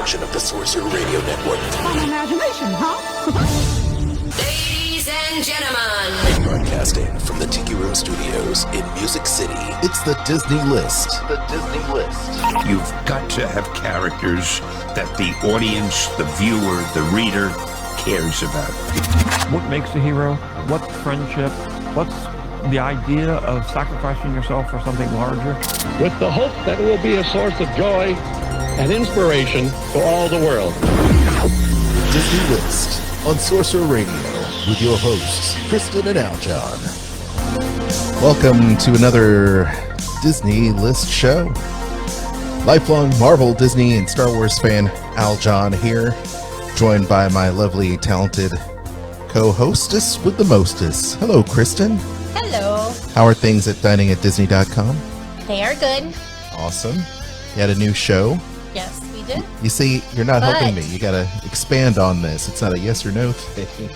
production of the Sorcerer Radio Network. Fun imagination, huh? Ladies and gentlemen, Broadcasting from the Tiki Room Studios in Music City, it's the Disney List. The Disney List. You've got to have characters that the audience, the viewer, the reader cares about. What makes a hero? What's friendship? What's the idea of sacrificing yourself for something larger? With the hope that it will be a source of joy and inspiration for all the world. Disney List on Sorcerer Radio with your hosts, Kristen and Aljon. Welcome to another Disney List show. Lifelong Marvel, Disney, and Star Wars fan Aljon here, joined by my lovely, talented co-hostess with the mostest. Hello, Kristen. Hello. How are things at diningatdisney.com? They are good. Awesome. You had a new show. Yes, we did. You see, you're not helping me. You got to expand on this. It's not a yes or no thing.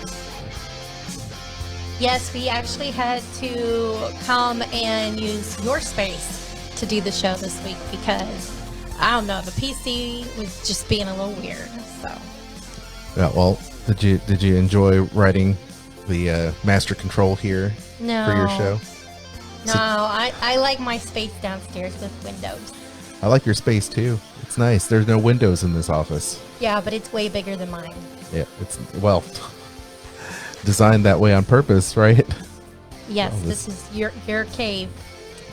Yes, we actually had to come and use your space to do the show this week because, I don't know, the PC was just being a little weird, so. Yeah, well, did you enjoy writing the master control here for your show? No, I like my space downstairs with windows. I like your space too. It's nice. There's no windows in this office. Yeah, but it's way bigger than mine. Yeah, it's, well, designed that way on purpose, right? Yes, well, this is your cave.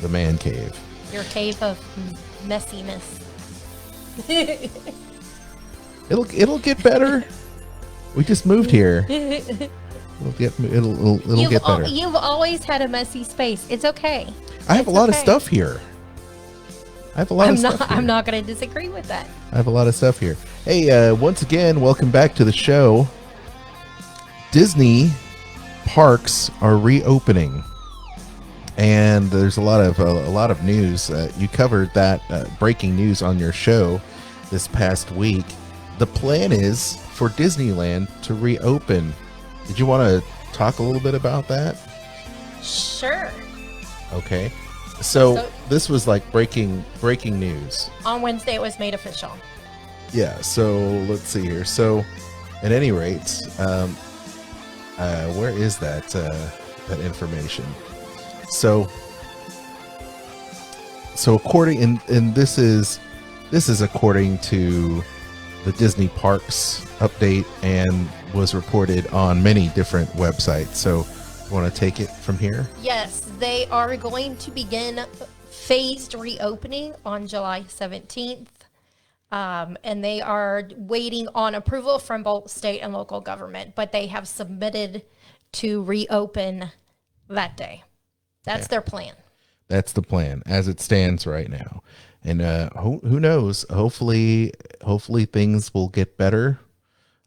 The man cave. Your cave of messiness. It'll get better. We just moved here. It'll get better. You've always had a messy space. It's okay. I have a lot of stuff here. I'm not going to disagree with that. I have a lot of stuff here. Hey, once again, welcome back to the show. Disney parks are reopening, and there's a lot of news. You covered that breaking news on your show this past week. The plan is for Disneyland to reopen. Did you want to talk a little bit about that? Sure. Okay. So this was like breaking news. On Wednesday, it was made official. Yeah. So let's see here. So, at any rate, where is that information? So according and this is according to the Disney Parks update and was reported on many different websites. So you want to take it from here? Yes, they are going to begin phased reopening on July 17th. And they are waiting on approval from both state and local government, but they have submitted to reopen that day. That's their plan. That's the plan as it stands right now. And who knows? Hopefully things will get better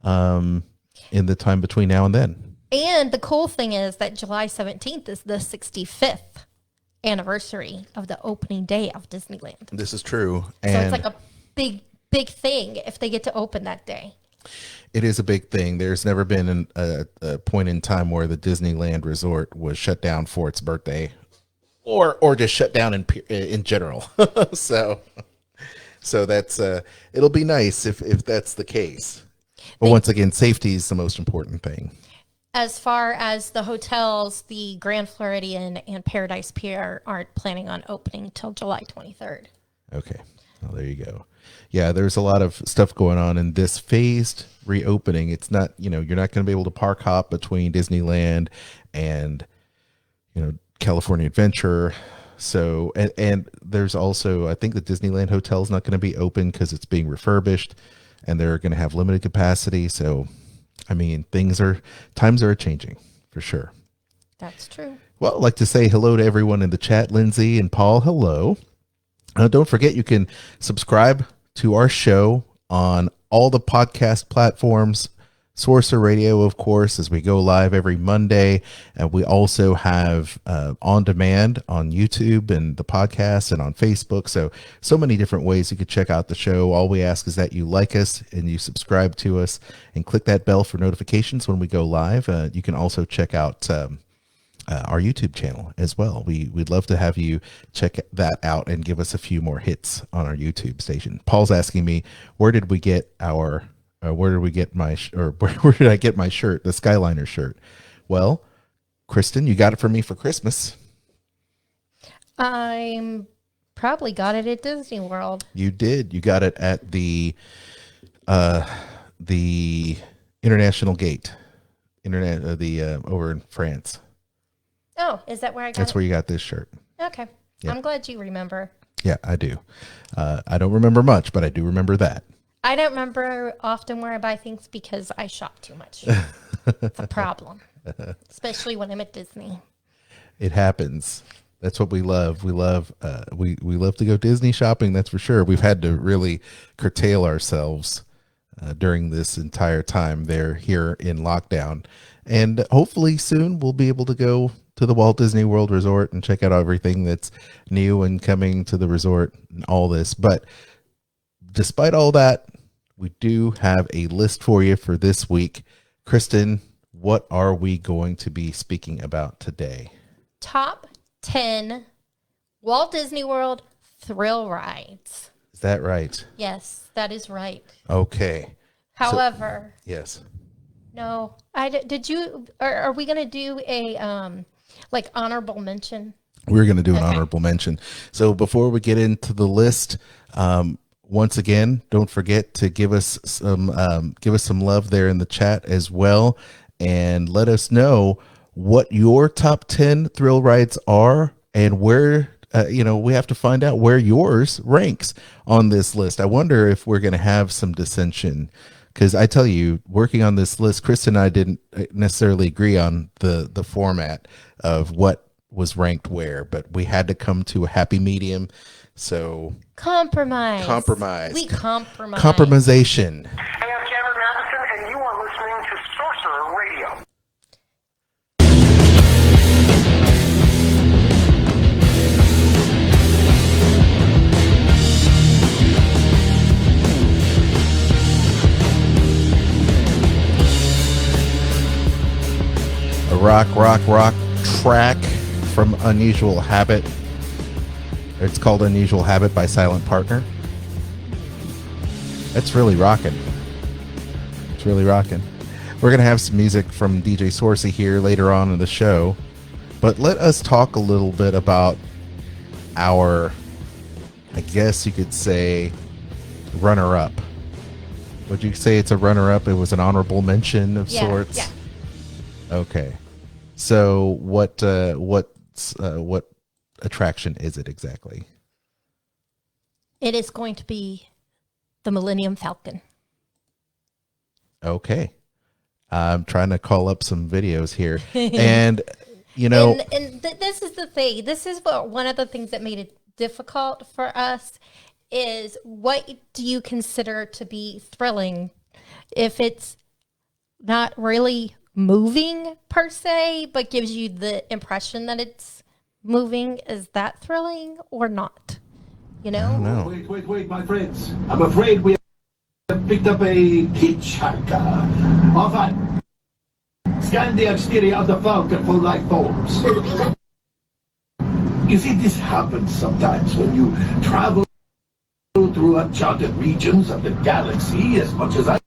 in the time between now and then. And the cool thing is that July 17th is the 65th anniversary of the opening day of Disneyland. This is true. So it's like a big thing if they get to open that day. It is a big thing. There's never been a point in time where the Disneyland Resort was shut down for its birthday. Or just shut down in general. so that's it'll be nice if that's the case. But once again, safety is the most important thing. As far as the hotels, the Grand Floridian and Paradise Pier aren't planning on opening till July 23rd. Okay. Well, there you go. Yeah, there's a lot of stuff going on in this phased reopening. It's not, you're not going to be able to park hop between Disneyland and, California Adventure. So, and there's also, I think the Disneyland Hotel is not going to be open because it's being refurbished and they're going to have limited capacity. So, I mean, times are changing for sure. That's true. Well, I'd like to say hello to everyone in the chat. Lindsay and Paul, hello. Don't forget, you can subscribe to our show on all the podcast platforms. Sorcerer Radio, of course, as we go live every Monday. And we also have on demand on YouTube and the podcast and on Facebook. So many different ways you could check out the show. All we ask is that you like us and you subscribe to us and click that bell for notifications when we go live. You can also check out our YouTube channel as well. We'd love to have you check that out and give us a few more hits on our YouTube station. Paul's asking me, where did we get our, where did we get my, where did I get my shirt, the Skyliner shirt? Well, Kristen, you got it for me for Christmas. I'm probably got it at Disney World. You did. You got it at the International Gate, over in France. Oh, is that where I got That's it? where you got this shirt. Okay. Yeah. I'm glad you remember. Yeah, I do. I don't remember much, but I do remember that. I don't remember often where I buy things because I shop too much. It's a problem, especially when I'm at Disney. It happens. That's what we love. We love we love to go Disney shopping. That's for sure. We've had to really curtail ourselves during this entire time they're here in lockdown, and hopefully soon we'll be able to go to the Walt Disney World Resort and check out everything that's new and coming to the resort and all this. But despite all that, we do have a list for you for this week. Kristen, what are we going to be speaking about today? Top 10 Walt Disney World thrill rides. Is that right? Yes, that is right. Okay. However, Yes. no, did you, are we going to do a, like honorable mention? We're going to do an honorable mention. So before we get into the list, once again, don't forget to give us some love there in the chat as well, and let us know what your top 10 thrill rides are and where. We have to find out where yours ranks on this list. I wonder if we're going to have some dissension, because I tell you, working on this list, Chris and I didn't necessarily agree on the format of what was ranked where, but we had to come to a happy medium. So Compromise. We compromise. Compromisation. Hey, I'm Cameron Madison, and you are listening to Sorcerer Radio. A rock track from Unusual Habit. It's called Unusual Habit by Silent Partner. That's really rocking. It's really rocking. We're going to have some music from DJ Sorcy here later on in the show. But let us talk a little bit about our, I guess you could say, runner-up. Would you say it's a runner-up? It was an honorable mention of sorts? Yeah. Okay. So what attraction is it exactly? It is going to be the Millennium Falcon. Okay. I'm trying to call up some videos here. And, This is the thing. This is one of the things that made it difficult for us is, what do you consider to be thrilling? If it's not really moving per se, but gives you the impression that it's moving, is that thrilling or not? You know? No. Wait, my friends. I'm afraid we have picked up a hitchhiker. Off on. Scan the exterior of the Falcon for life forms. You see, this happens sometimes when you travel through uncharted regions of the galaxy as much as I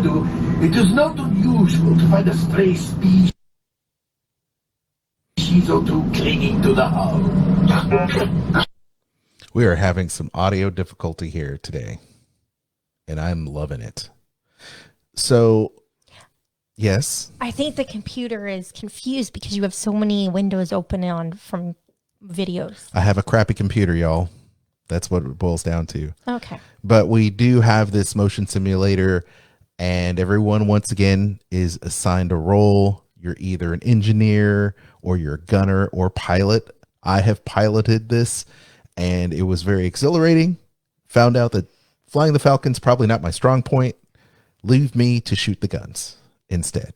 do. It is not unusual to find a stray species or two clinging to the hull. We are having some audio difficulty here today, and I'm loving it. So, yes. I think the computer is confused because you have so many windows open on from videos. I have a crappy computer, y'all. That's what it boils down to. Okay. But we do have this motion simulator, and everyone, once again, is assigned a role. You're either an engineer or you're a gunner or pilot. I have piloted this, and it was very exhilarating. Found out that flying the Falcon's probably not my strong point. Leave me to shoot the guns instead.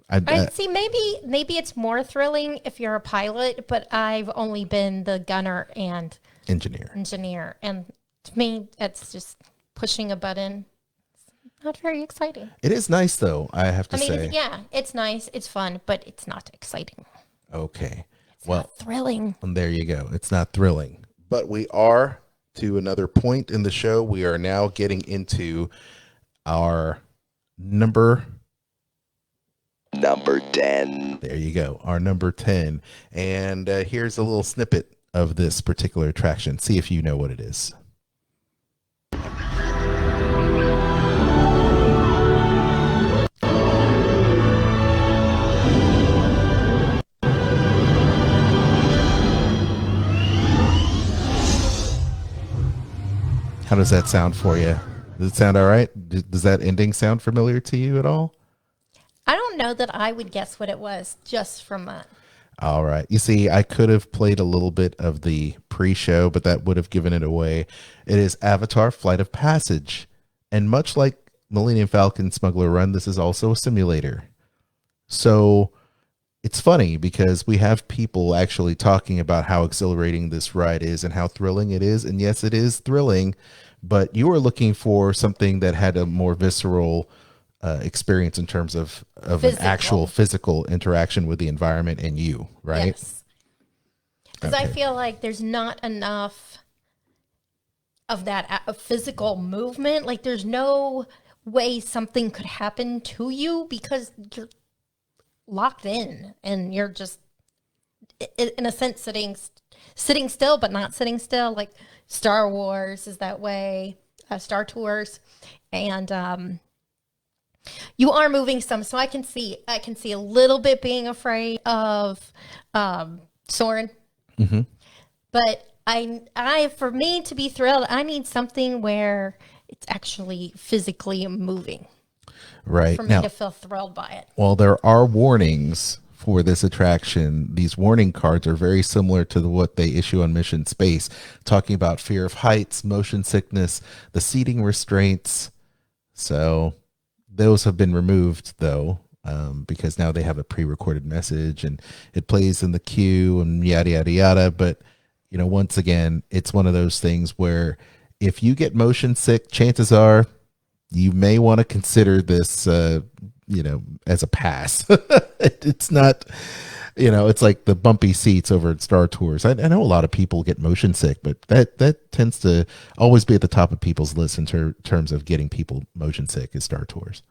I see. Maybe it's more thrilling if you're a pilot, but I've only been the gunner and engineer, and to me, it's just pushing a button. not very exciting. It is nice though, I have to I mean, say. yeah, it's nice, it's fun, but it's not exciting. Okay. It's not thrilling. There you go. It's not thrilling. But we are to another point in the show. We are now getting into our number 10. There you go. Our number 10. And here's a little snippet of this particular attraction. See if you know what it is. How does that sound for you? Does it sound all right? Does that ending sound familiar to you at all? I don't know that I would guess what it was just from that. All right. You see, I could have played a little bit of the pre-show, but that would have given it away. It is Avatar Flight of Passage. And much like Millennium Falcon Smuggler Run, this is also a simulator. So it's funny because we have people actually talking about how exhilarating this ride is and how thrilling it is. And yes, it is thrilling, but you were looking for something that had a more visceral experience in terms of an actual physical interaction with the environment and you, right? Yes. Because I feel like there's not enough of that physical movement. Like there's no way something could happen to you because you're locked in and you're just, in a sense, sitting still, but not sitting still. Like Star Wars is that way, Star Tours, and you are moving some, so I can see a little bit being afraid of Soren. Mm-hmm. But I for me to be thrilled, I need something where it's actually physically moving. Right. For me to feel thrilled by it. Well, there are warnings for this attraction. These warning cards are very similar to what they issue on Mission Space, talking about fear of heights, motion sickness, the seating restraints. So those have been removed, though, because now they have a pre-recorded message and it plays in the queue and yada, yada, yada. But, you know, once again, it's one of those things where if you get motion sick, chances are you may want to consider this, you know, as a pass. It's not, you know, it's like the bumpy seats over at Star Tours. I know a lot of people get motion sick, but that tends to always be at the top of people's list in terms of getting people motion sick is Star Tours.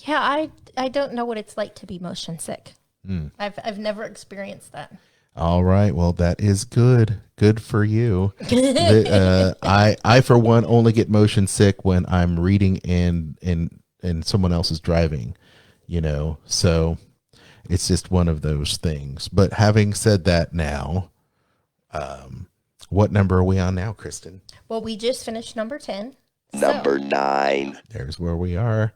Yeah, I don't know what it's like to be motion sick. I've never experienced that. All right. Well, that is good. Good for you. I for one only get motion sick when I'm reading and someone else is driving, you know, so it's just one of those things. But having said that now, what number are we on now, Kristen? Well, we just finished number 10. Number 9. There's where we are.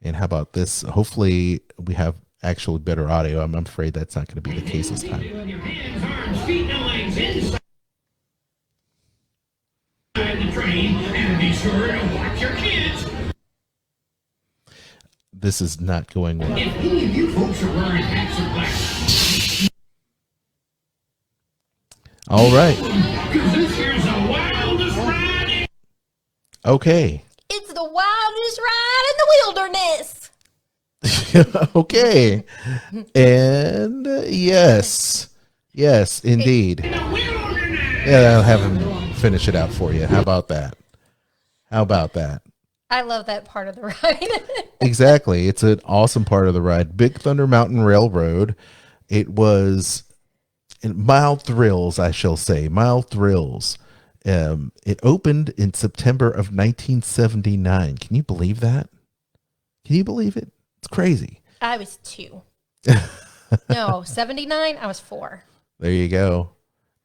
And how about this? Hopefully we have actually better audio. I'm afraid that's not going to be the case this time. This is not going well. If any of you folks are wearing hats or glasses. All right. This here's the wildest ride. Okay. It's the wildest ride in the wilderness. Okay. And yes, indeed. Yeah, I'll have him finish it out for you. How about that? I love that part of the ride. Exactly. It's an awesome part of the ride. Big Thunder Mountain Railroad. It was mild thrills, I shall say. Mild thrills. It opened in September of 1979. Can you believe that? Can you believe it? It's crazy. I was 2. No, 79, I was 4. There you go.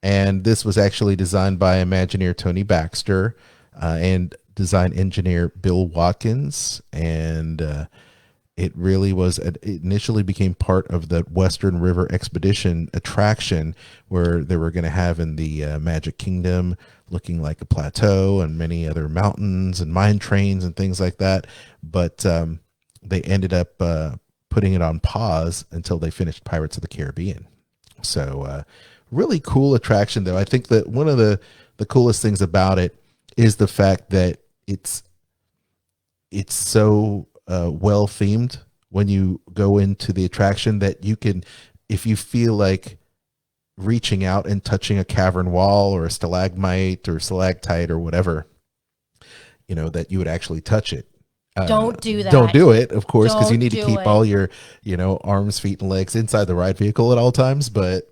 And this was actually designed by Imagineer Tony Baxter and design engineer Bill Watkins. And it really was, it initially became part of the Western River Expedition attraction where they were going to have in the Magic Kingdom, looking like a plateau and many other mountains and mine trains and things like that. But they ended up putting it on pause until they finished Pirates of the Caribbean. So really cool attraction, though. I think that one of the coolest things about it is the fact that it's so well themed when you go into the attraction that you can, if you feel like reaching out and touching a cavern wall or a stalagmite or stalactite or whatever, that you would actually touch it. Don't do that. Don't do it, of course, because you Don't need to do keep it. all your, arms, feet, and legs inside the ride vehicle at all times. But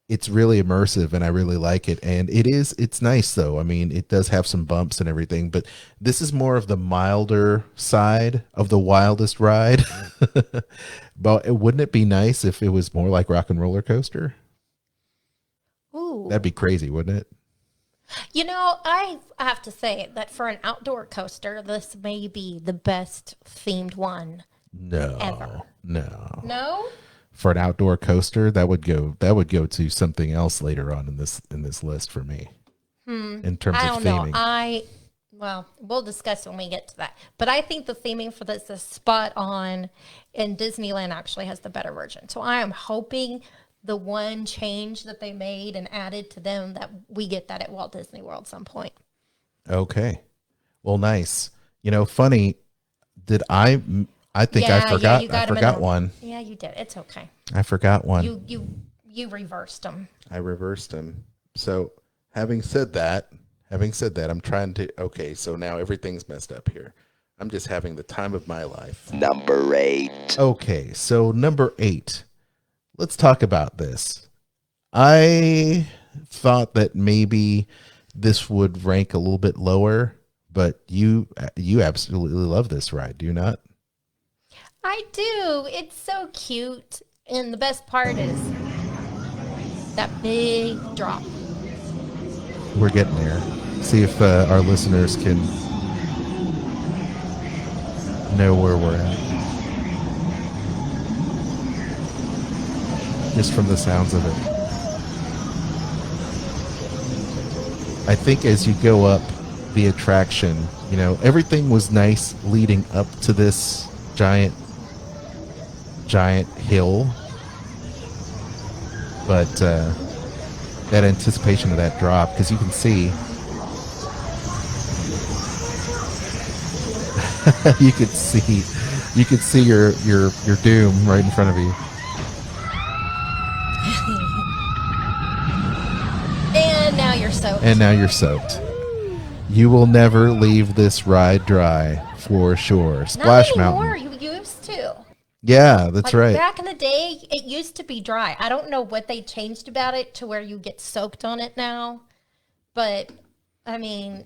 it's really immersive, and I really like it. And it's nice, though. I mean, it does have some bumps and everything, but this is more of the milder side of the wildest ride. But wouldn't it be nice if it was more like Rock and Roller Coaster? Ooh. That'd be crazy, wouldn't it? I have to say that for an outdoor coaster, this may be the best themed one. No, ever. No. For an outdoor coaster, that would go to something else later on in this list for me. In terms I of don't theming. know. We'll discuss when we get to that. But I think the theming for this is spot on, and Disneyland actually has the better version. So I am hoping the one change that they made and added to them, that we get that at Walt Disney World some point. Okay. Well, nice. Funny. Did I think I forgot. You got I forgot one. Yeah, you did. It's okay. I forgot one. You reversed them. I reversed them. So having said that, I'm trying to. Okay, so now everything's messed up here. I'm just having the time of my life. Number 8. Okay, so number 8. Let's talk about this. I thought that maybe this would rank a little bit lower, but you absolutely love this ride, do you not? I do. It's so cute. And the best part is that big drop. We're getting there. See if our listeners can know where we're at. Just from the sounds of it. I think as you go up the attraction, everything was nice leading up to this giant hill. But that anticipation of that drop, because you can see you could see your doom right in front of you. And now you're soaked. You will never leave this ride dry, for sure. Splash Not anymore. Mountain. You used to. Yeah, that's right. Back in the day, it used to be dry. I don't know what they changed about it to where you get soaked on it now. But, I mean,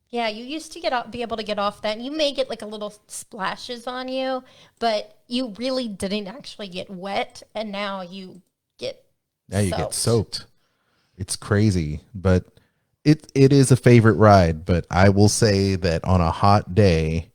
yeah, you used to be able to get off that. And you may get like a little splashes on you, but you really didn't actually get wet. And now you get soaked. It's crazy, but it is a favorite ride. But I will say that on a hot day,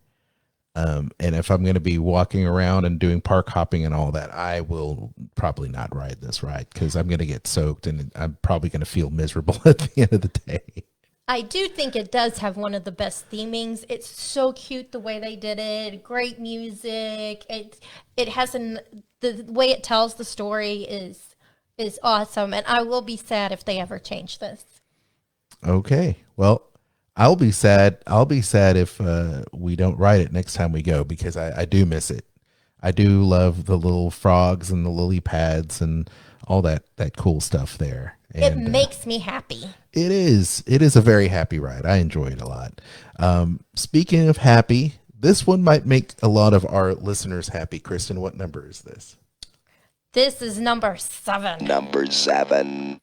and if I'm going to be walking around and doing park hopping and all that, I will probably not ride this ride because I'm going to get soaked and I'm probably going to feel miserable at the end of the day. I do think it does have one of the best themings. It's so cute the way they did it. Great music. It has the way it tells the story is awesome, and I will be sad if they ever change this. Okay. Well, I'll be sad. If we don't ride it next time we go, because I do miss it. I do love the little frogs and the lily pads and all that cool stuff there. And, it makes me happy. It is a very happy ride. I enjoy it a lot. Speaking of happy, this one might make a lot of our listeners happy. Kristen, what number is this? This is number 7. Number 7.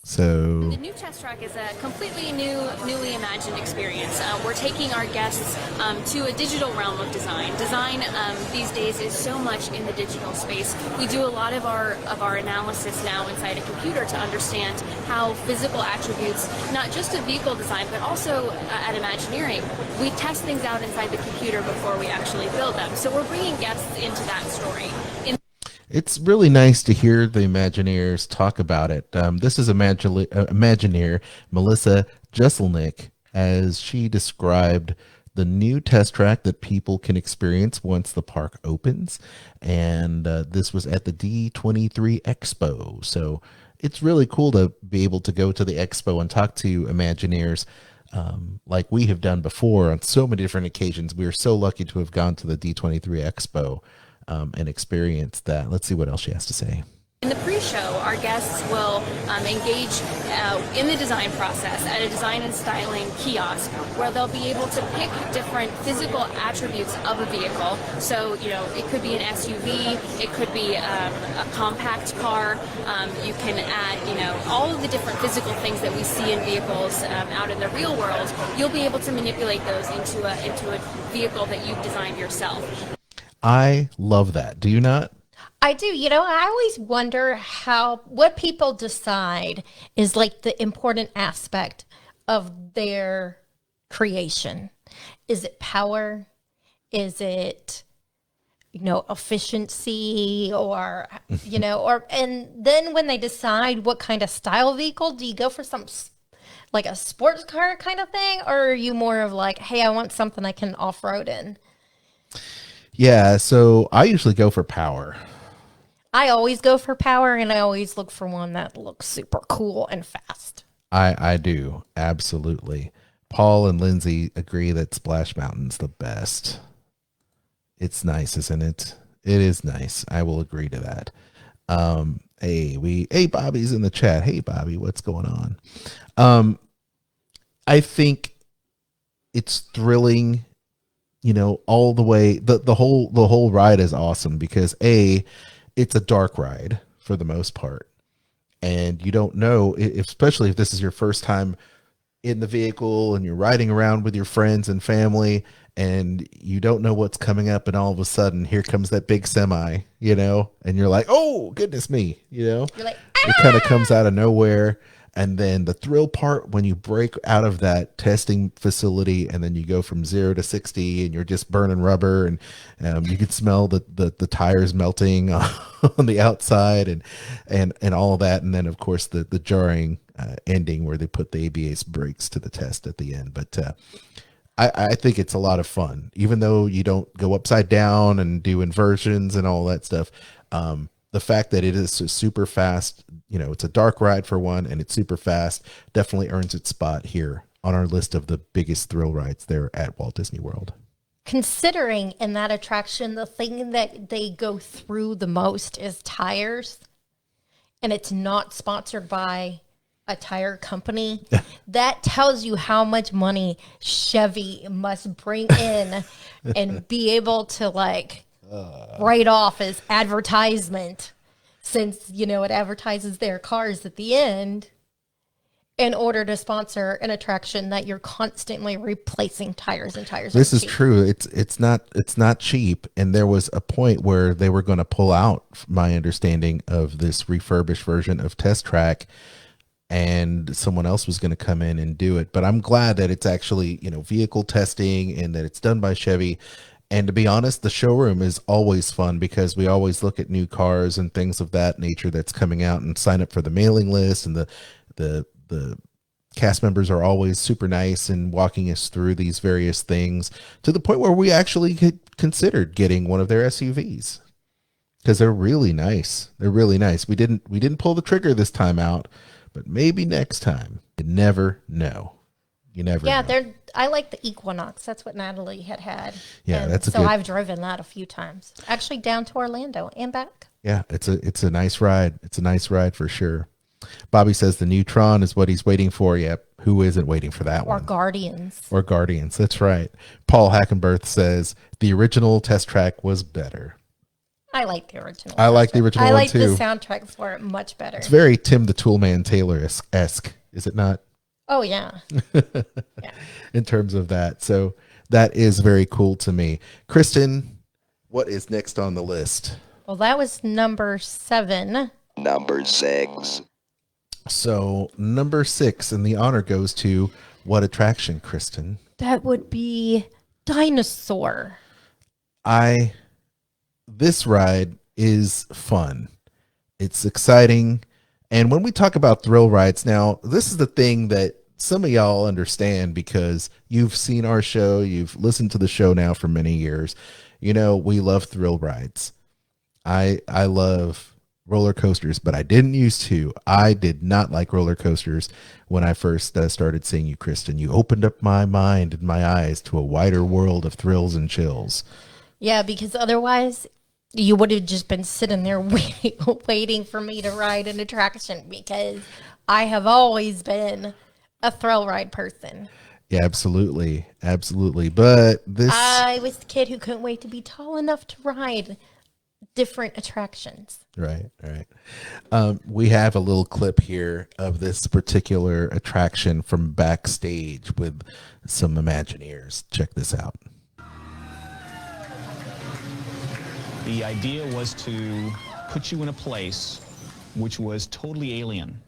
So the new test track is a completely newly imagined experience. We're taking our guests to a digital realm of design. Design these days is so much in the digital space. We do a lot of our analysis now inside a computer to understand how physical attributes, not just of vehicle design, but also at Imagineering, we test things out inside the computer before we actually build them. So we're bringing guests into that story. It's really nice to hear the Imagineers talk about it. This is Imagineer Melissa Jesselnick, as she described the new test track that people can experience once the park opens. And this was at the D23 Expo. So it's really cool to be able to go to the expo and talk to Imagineers like we have done before on so many different occasions. We are so lucky to have gone to the D23 Expo and experienced that. Let's see what else she has to say. In the pre-show, our guests will engage in the design process at a design and styling kiosk where they'll be able to pick different physical attributes of a vehicle. So, it could be an SUV, it could be a compact car. You can add, all of the different physical things that we see in vehicles out in the real world. You'll be able to manipulate those into a vehicle that you've designed yourself. I love that. Do you not? I do. I always wonder what people decide is like the important aspect of their creation. Is it power? Is it, efficiency or, and then when they decide what kind of style vehicle, do you go for some like a sports car kind of thing? Or are you more of like, hey, I want something I can off-road in? Yeah. So I usually go for power. I always go for power, and I always look for one that looks super cool and fast. I do. Absolutely. Paul and Lindsay agree that Splash Mountain's the best. It's nice, isn't it? It is nice. I will agree to that. Hey, Bobby's in the chat. Hey, Bobby, what's going on? I think it's thrilling, all the way. The whole ride is awesome because it's a dark ride for the most part. And you don't know, especially if this is your first time in the vehicle and you're riding around with your friends and family and you don't know what's coming up. And all of a sudden, here comes that big semi, and you're like, oh, goodness me, You're like, it kind of comes out of nowhere. And then the thrill part when you break out of that testing facility and then you go from 0 to 60 and you're just burning rubber and you can smell the tires melting on the outside and all of that. And then, of course, the jarring ending where they put the ABS brakes to the test at the end. But I think it's a lot of fun, even though you don't go upside down and do inversions and all that stuff. The fact that it is so super fast, it's a dark ride for one, and it's super fast, definitely earns its spot here on our list of the biggest thrill rides there at Walt Disney World. Considering in that attraction, the thing that they go through the most is tires, and it's not sponsored by a tire company, that tells you how much money Chevy must bring in and be able to write off as advertisement, since it advertises their cars at the end in order to sponsor an attraction that you're constantly replacing tires and tires. This is true. It's not cheap, and there was a point where they were going to pull out, my understanding, of this refurbished version of Test Track, and someone else was going to come in and do it. But I'm glad that it's actually vehicle testing and that it's done by Chevy. And to be honest, the showroom is always fun because we always look at new cars and things of that nature that's coming out and sign up for the mailing list. And the cast members are always super nice and walking us through these various things to the point where we actually considered getting one of their SUVs because they're really nice. They're really nice. We didn't pull the trigger this time out, but maybe next time. You never know. You never know. I like the Equinox. That's what Natalie had. Yeah, and so I've driven that a few times. Actually, down to Orlando and back. Yeah, it's a nice ride. It's a nice ride for sure. Bobby says the Neutron is what he's waiting for. Yep. Who isn't waiting for that one? Or Guardians. Or Guardians. That's right. Paul Hackenberth says the original Test Track was better. I like the original. I like the original one too. I like the soundtrack for it much better. It's very Tim the Toolman Taylor-esque, is it not? Oh, yeah. Yeah. In terms of that. So that is very cool to me. Kristen, what is next on the list? Well, that was number 7. Number 6. So number 6, and the honor goes to what attraction, Kristen? That would be Dinosaur. This ride is fun. It's exciting. And when we talk about thrill rides now, this is the thing that some of y'all understand because you've seen our show. You've listened to the show now for many years. We love thrill rides. I love roller coasters, but I didn't used to. I did not like roller coasters when I first started seeing you, Kristen. You opened up my mind and my eyes to a wider world of thrills and chills. Yeah, because otherwise you would have just been sitting there waiting for me to ride an attraction, because I have always been a thrill ride person. Yeah, absolutely. Absolutely. But I was the kid who couldn't wait to be tall enough to ride different attractions. Right. We have a little clip here of this particular attraction from backstage with some Imagineers. Check this out. The idea was to put you in a place which was totally alien,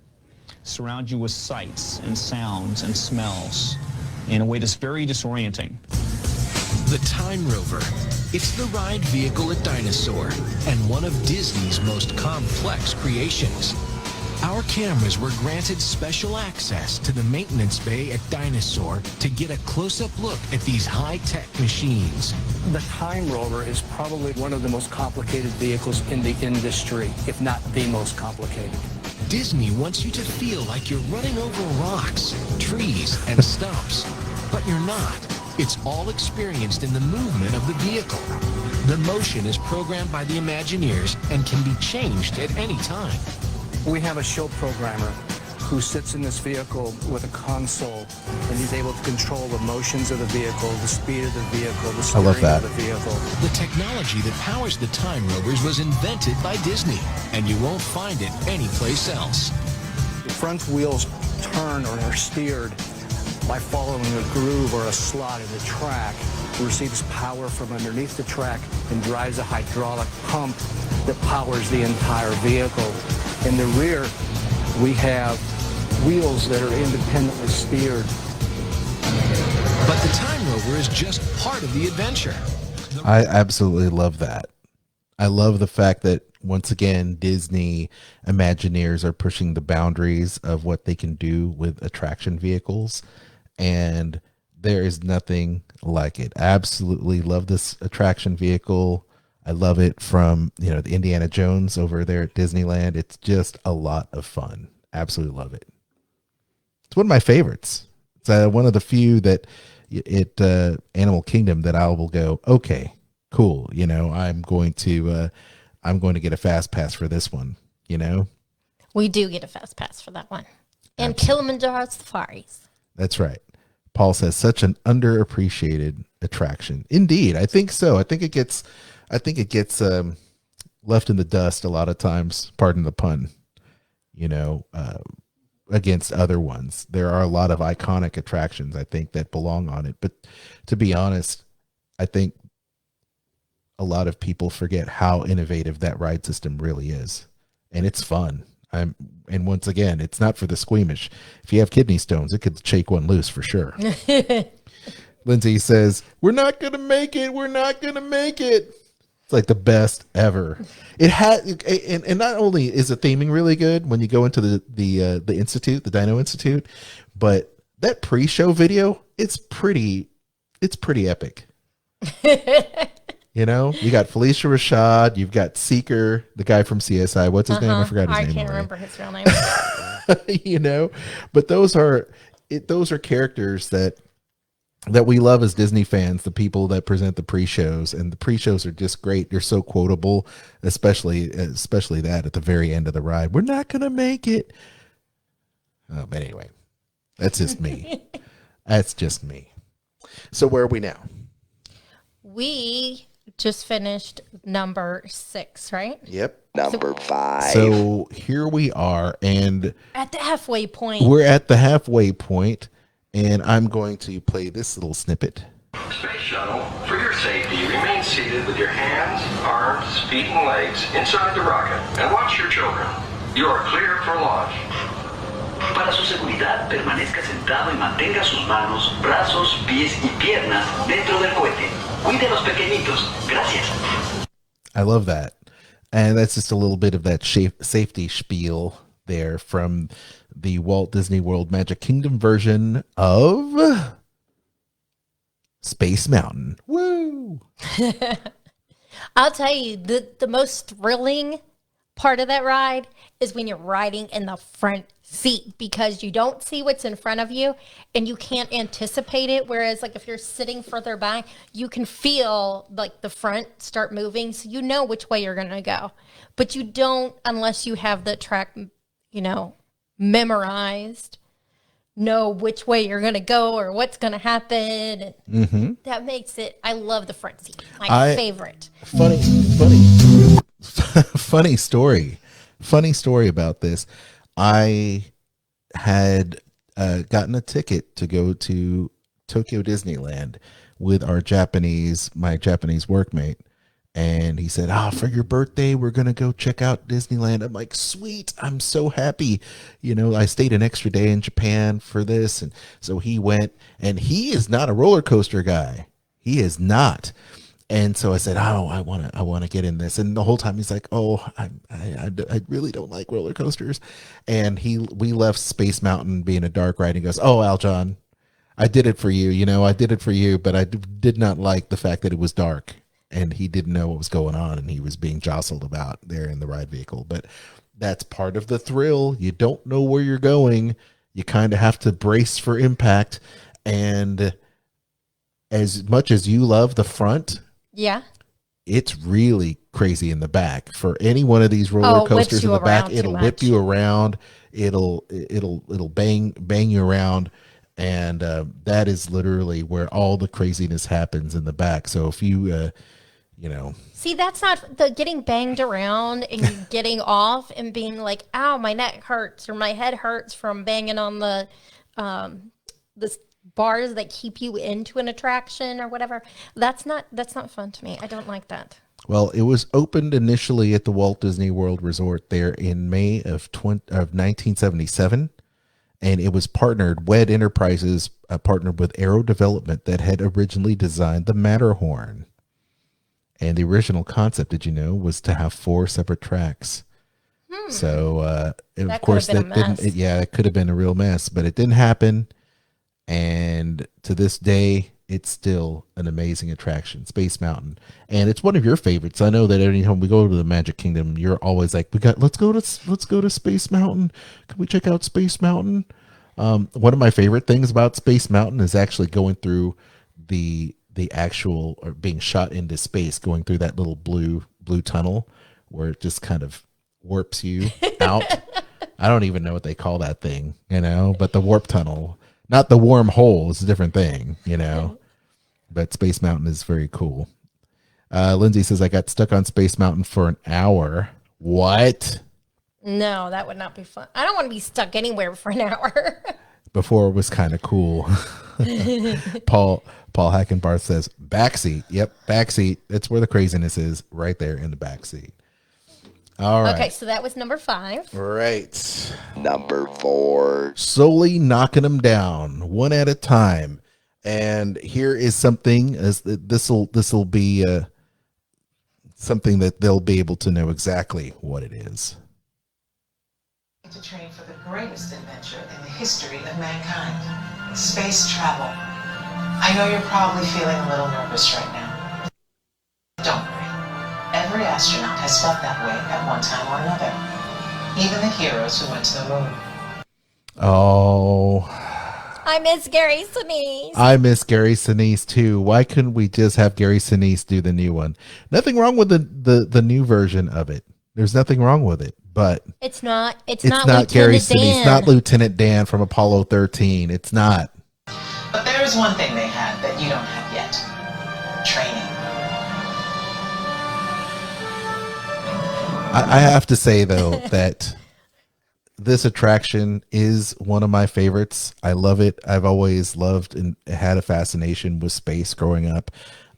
surround you with sights and sounds and smells in a way that's very disorienting. The Time Rover. It's the ride vehicle at Dinosaur and one of Disney's most complex creations. Our cameras were granted special access to the maintenance bay at Dinosaur to get a close-up look at these high-tech machines. The Time Rover is probably one of the most complicated vehicles in the industry, if not the most complicated. Disney wants you to feel like you're running over rocks, trees, and stumps, but you're not. It's all experienced in the movement of the vehicle. The motion is programmed by the Imagineers and can be changed at any time. We have a show programmer who sits in this vehicle with a console, and he's able to control the motions of the vehicle, the speed of the vehicle, the steering of the vehicle. The technology that powers the Time Rovers was invented by Disney, and you won't find it anyplace else. The front wheels turn or are steered by following a groove or a slot in the track. It receives power from underneath the track and drives a hydraulic pump that powers the entire vehicle. In the rear, we have wheels that are independently steered. But the Time Rover is just part of the adventure. I absolutely love that. I love the fact that, once again, Disney Imagineers are pushing the boundaries of what they can do with attraction vehicles, and there is nothing like it. I absolutely love this attraction vehicle. I love it from, the Indiana Jones over there at Disneyland. It's just a lot of fun. Absolutely love it. It's one of my favorites. It's one of the few that Animal Kingdom that I will go, okay, cool. I'm going to get a fast pass for this one. We do get a fast pass for that one. And Kilimanjaro Safaris. That's right. Paul says such an underappreciated attraction. Indeed, I think so. I think it gets left in the dust a lot of times. Pardon the pun. Against other ones, there are a lot of iconic attractions I think that belong on it. But to be honest, I think a lot of people forget how innovative that ride system really is, and it's fun. And once again, it's not for the squeamish. If you have kidney stones, it could shake one loose for sure. Lindsay says, "We're not gonna make it. We're not gonna make it." It's like the best ever. It had, and not only is the theming really good when you go into the institute, the Dino Institute, but that pre-show video, it's pretty epic. You got Felicia Rashad, you've got Seeker, the guy from CSI. What's his name? I forgot his name. I can't already. remember his real name. But those are characters that we love as Disney fans, the people that present the pre-shows, and the pre-shows are just great. They're so quotable, especially that at the very end of the ride. We're not going to make it. Oh, but anyway, that's just me. That's just me. So where are we now? We just finished number 6, right? Yep. Number 5. So here we are, and at the halfway point. We're at the halfway point. And I'm going to play this little snippet. Space Shuttle, for your safety, remain seated with your hands, arms, feet, and legs inside the rocket and watch your children. You are clear for launch. Para su seguridad, permanezca sentado y mantenga sus manos, brazos, pies y piernas dentro del cohete. Cuide a los pequeñitos. Gracias. I love that. And that's just a little bit of that safety spiel there from the Walt Disney World Magic Kingdom version of Space Mountain. Woo! I'll tell you, the most thrilling part of that ride is when you're riding in the front seat, because you don't see what's in front of you and you can't anticipate it. Whereas like if you're sitting further back, you can feel like the front start moving. So you know which way you're going to go, but you don't, unless you have the track, memorized, know which way you're going to go or what's going to happen. And that makes it, I love the front seat. My favorite. Funny story about this. I had gotten a ticket to go to Tokyo Disneyland with my Japanese workmate. And he said, for your birthday, we're going to go check out Disneyland. I'm like, sweet. I'm so happy. I stayed an extra day in Japan for this. And so he went, and he is not a roller coaster guy. He is not. And so I said, I want to get in this. And the whole time he's like, I really don't like roller coasters. And we left Space Mountain being a dark ride. And he goes, Aljon, I did it for you. I did it for you, but I did not like the fact that it was dark. And he didn't know what was going on, and he was being jostled about there in the ride vehicle. But that's part of the thrill. You don't know where you're going. You kind of have to brace for impact. And as much as you love the front, yeah, it's really crazy in the back. For any one of these roller coasters in the back, it'll whip you around. It'll bang you around. And that is literally where all the craziness happens in the back. So if you see, that's not the getting banged around and you getting off and being like, ow, my neck hurts or my head hurts from banging on the bars that keep you into an attraction or whatever. That's not fun to me. I don't like that. Well, it was opened initially at the Walt Disney World Resort there in May of 1977. And it was WED Enterprises partnered with Aero Development that had originally designed the Matterhorn. And the original concept, did you know, was to have 4 separate tracks. So, of course, it could have been a real mess, but it didn't happen. And to this day, it's still an amazing attraction, Space Mountain. And it's one of your favorites. I know that anytime we go to the Magic Kingdom, you're always like, let's go to Space Mountain. Can we check out Space Mountain? One of my favorite things about Space Mountain is actually going through the actual, or being shot into space, going through that little blue tunnel where it just kind of warps you out. I don't even know what they call that thing, but the warp tunnel, not the wormhole, is a different thing, but Space Mountain is very cool. Lindsay says, I got stuck on Space Mountain for an hour. What? No, that would not be fun. I don't want to be stuck anywhere for an hour. Before it was kind of cool. Paul Hackenbarth says, backseat. Yep, backseat. That's where the craziness is, right there in the backseat. All right. Okay, so that was number 5. Right. Number 4. Slowly knocking them down, one at a time. And here is something, as this will be something that they'll be able to know exactly what it is. To train for the greatest adventure in the history of mankind, space travel. I know you're probably feeling a little nervous right now. Don't worry. Every astronaut has felt that way at one time or another. Even the heroes who went to the moon. Oh. I miss Gary Sinise. I miss Gary Sinise too. Why couldn't we just have Gary Sinise do the new one? Nothing wrong with the new version of it. There's nothing wrong with it, but it's not Gary Sinise, not Lieutenant Dan from Apollo 13. It's not. But there is one thing they have that you don't have yet. Training. I have to say though that this attraction is one of my favorites. I love it. I've always loved and had a fascination with space growing up.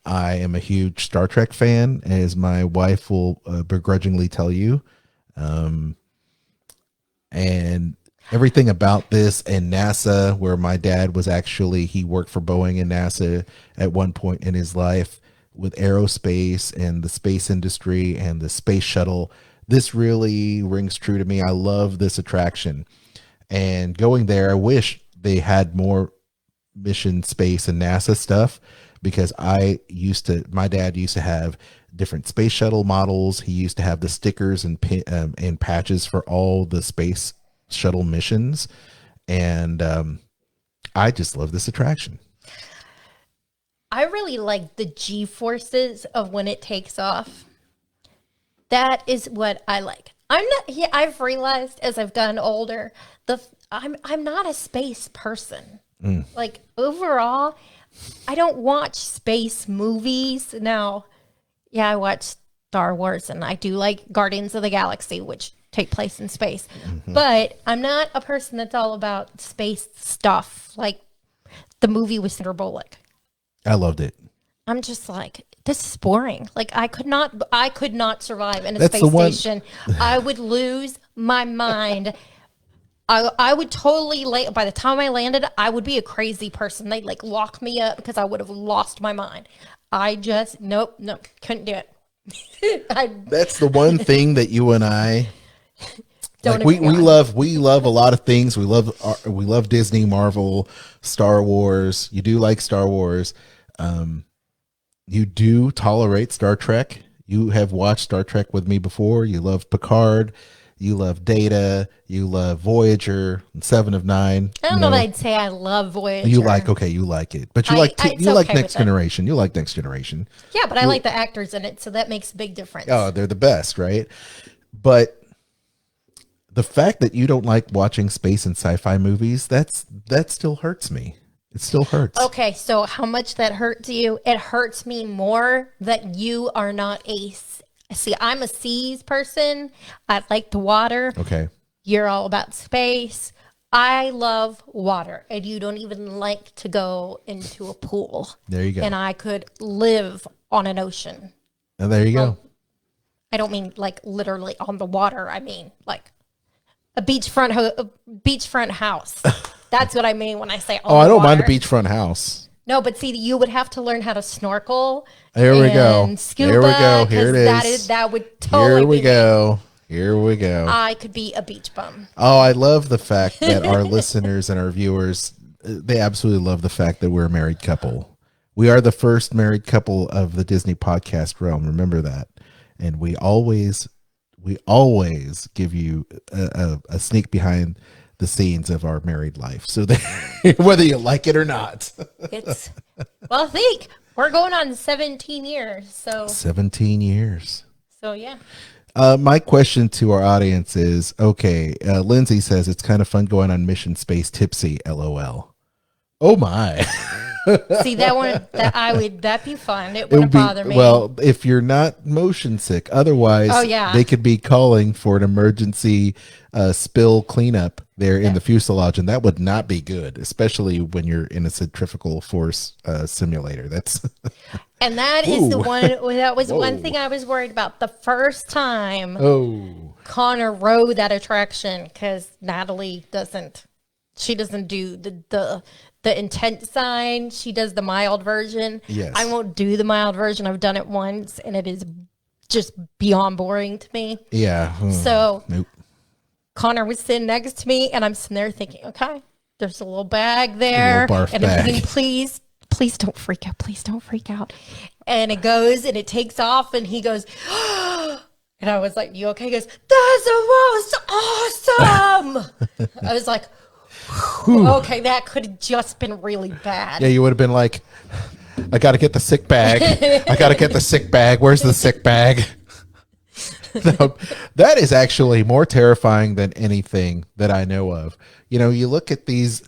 I am a huge Star Trek fan, as my wife will begrudgingly tell you. And everything about this, and NASA, where my dad was he worked for Boeing and NASA at one point in his life, with aerospace and the space industry and the space shuttle. This really rings true to me. I love this attraction. And going there, I wish they had more mission space and NASA stuff, because my dad used to have different space shuttle models. He used to have the stickers and patches for all the space shuttle missions. And I just love this attraction. I really like the G-forces of when it takes off. That is what I like. I've realized as I've gotten older, I'm not a space person. Like overall, I don't watch space movies. Now, yeah, I watch Star Wars and I do like Guardians of the Galaxy, which take place in space. But I'm not a person that's all about space stuff, like the movie with Sandra Bullock. I loved it. I'm just like, this is boring. Like I could not survive in a That's space station. I would lose my mind. I would totally by the time I landed, I would be a crazy person. They'd like lock me up because I would have lost my mind. I just nope, couldn't do it. That's the one thing that you and I Don't like. We love a lot of things. We love Disney, Marvel, Star Wars. You do like Star Wars. You do tolerate Star Trek. You have watched Star Trek with me before. You love Picard. You love Data. You love Voyager. And 7 of 9. I don't know that I'd say I love Voyager. You like it, but you like Next Generation. You like Next Generation. Yeah, but I like the actors in it, so that makes a big difference. Oh, they're the best, right? But the fact that you don't like watching space and sci-fi movies, that still hurts me. It still hurts. Okay, so how much that hurts you? It hurts me more that you are not see, I'm a seas person. I like the water. Okay. You're all about space. I love water, and you don't even like to go into a pool. There you go. And I could live on an ocean. And there you go. I don't mean like literally on the water. I mean like a beachfront house. That's what I mean when I say on I don't water. mind a beachfront house. No, but see, you would have to learn how to snorkel. There we go. Scuba, there we go. Here it is. That would totally Here we go. Here we go. I could be a beach bum. Oh, I love the fact that our listeners and our viewers, they absolutely love the fact that we're a married couple. We are the first married couple of the Disney podcast realm. Remember that. And we always give you a sneak behind the scenes of our married life, so that whether you like it or not. Well, I think we're going on 17 years. So 17 years. So yeah. My question to our audience is, okay, Lindsay says it's kind of fun going on Mission Space Tipsy, LOL. Oh my. See, that'd be fun. It wouldn't bother me. Well, if you're not motion sick, otherwise they could be calling for an emergency spill cleanup there in the fuselage, and that would not be good, especially when you're in a centrifugal force simulator. And that is one thing I was worried about the first time Connor rode that attraction, because Natalie doesn't do the intense sign. She does the mild version. Yes. I won't do the mild version. I've done it once, and it is just beyond boring to me. Yeah. So nope. Connor was sitting next to me, and I'm sitting there thinking, okay, there's a little bag there. A little barf and bag. I'm thinking, please don't freak out. Please don't freak out. And it goes, and it takes off, and he goes, and I was like, you okay? He goes, that's the most awesome. I was like, okay, that could have just been really bad. Yeah, you would have been like, I got to get the sick bag. I got to get the sick bag. Where's the sick bag? No, that is actually more terrifying than anything that I know of. You know, you look at these,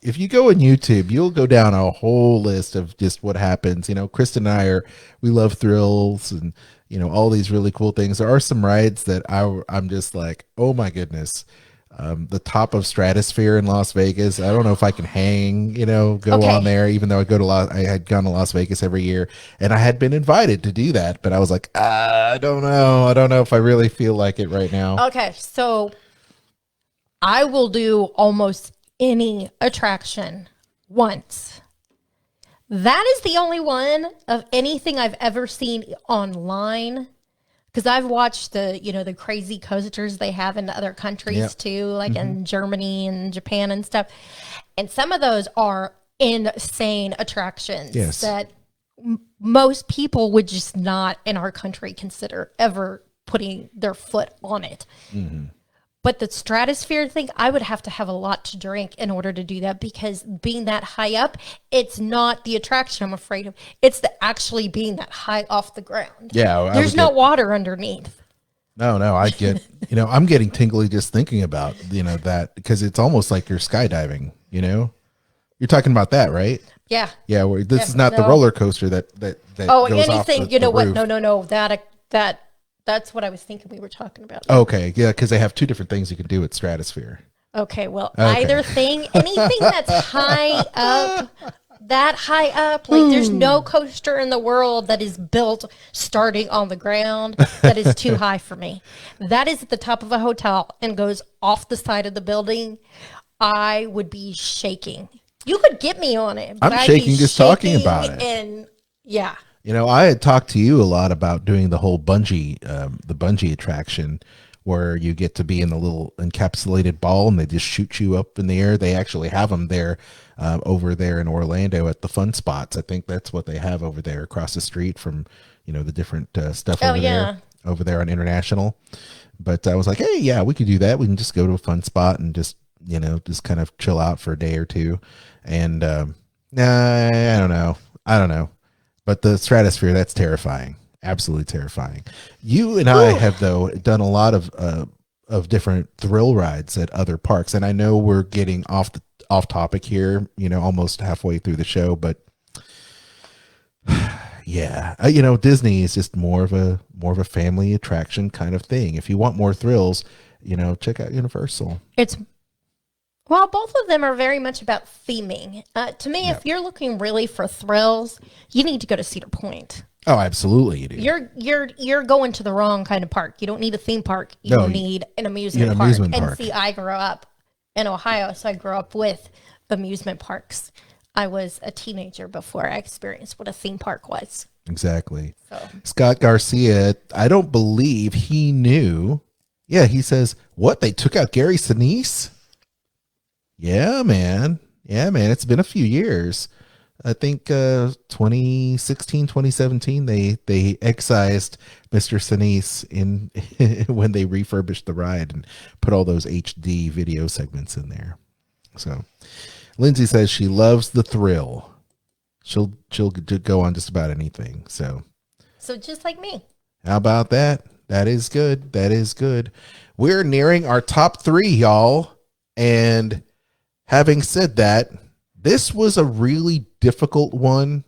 if you go on YouTube, you'll go down a whole list of just what happens. You know, Kristen and I we love thrills and, you know, all these really cool things. There are some rides that I'm just like, oh my goodness. The top of Stratosphere in Las Vegas. I don't know if I can go on there, even though I had gone to Las Vegas every year, and I had been invited to do that, but I was like, I don't know. I don't know if I really feel like it right now. Okay, so I will do almost any attraction once. That is the only one of anything I've ever seen online. Because I've watched the crazy coasters they have in other countries too, like in Germany and Japan and stuff. And some of those are insane attractions that most people would just not in our country consider ever putting their foot on it. Mm-hmm. But the stratosphere thing, I would have to have a lot to drink in order to do that, because being that high up, it's not the attraction I'm afraid of. It's the actually being that high off the ground. Yeah. There's no water underneath. No, I get, I'm getting tingly just thinking about, that, because it's almost like you're skydiving, You're talking about that, right? Yeah. Yeah. This is not the roller coaster that oh, goes anything, off the what? roof. No. That's what I was thinking we were talking about. Okay. Yeah. Because they have two different things you can do at Stratosphere. Okay. Well, either thing, anything that's high up, like there's no coaster in the world that is built starting on the ground that is too high for me. That is at the top of a hotel and goes off the side of the building. I would be shaking. You could get me on it. I'm shaking just talking about it. And yeah. I had talked to you a lot about doing the whole bungee, the bungee attraction, where you get to be in the little encapsulated ball and they just shoot you up in the air. They actually have them there, over there in Orlando at the Fun Spots. I think that's what they have over there across the street from, the different stuff over there on International. But I was like, hey, yeah, we could do that. We can just go to a fun spot and just kind of chill out for a day or two. And I don't know. But the Stratosphere, that's terrifying. Absolutely terrifying. You and I have, though, done a lot of different thrill rides at other parks. And I know we're getting off topic here, almost halfway through the show. But yeah, Disney is just more of a family attraction kind of thing. If you want more thrills, check out Universal. Well, both of them are very much about theming. To me, if you're looking really for thrills, you need to go to Cedar Point. Oh, absolutely, you do. You're going to the wrong kind of park. You don't need a theme park. You need an amusement park. And see, I grew up in Ohio, so I grew up with amusement parks. I was a teenager before I experienced what a theme park was. Exactly. So. Scott Garcia, I don't believe he knew. Yeah, he says, what? They took out Gary Sinise? Yeah, man. It's been a few years. I think 2016, 2017, they excised Mr. Sinise in when they refurbished the ride and put all those HD video segments in there. So Lindsay says she loves the thrill. She'll go on just about anything. So just like me. How about that? That is good. We're nearing our top 3, y'all. And having said that, this was a really difficult one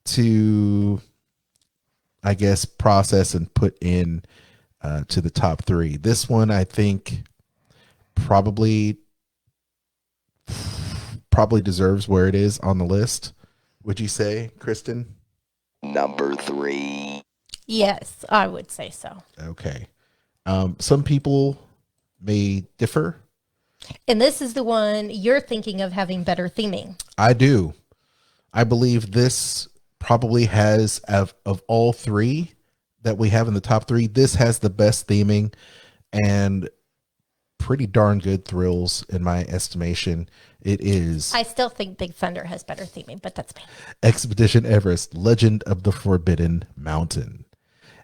to, I guess, process and put in to the top 3. This one, I think, probably deserves where it is on the list. Would you say, Kristen? Number 3. Yes, I would say so. Okay. Some people may differ. And this is the one you're thinking of having better theming. I do. I believe this probably has, of all 3 that we have in the top 3, this has the best theming and pretty darn good thrills in my estimation. It is. I still think Big Thunder has better theming, but that's me. Expedition Everest, Legend of the Forbidden Mountain.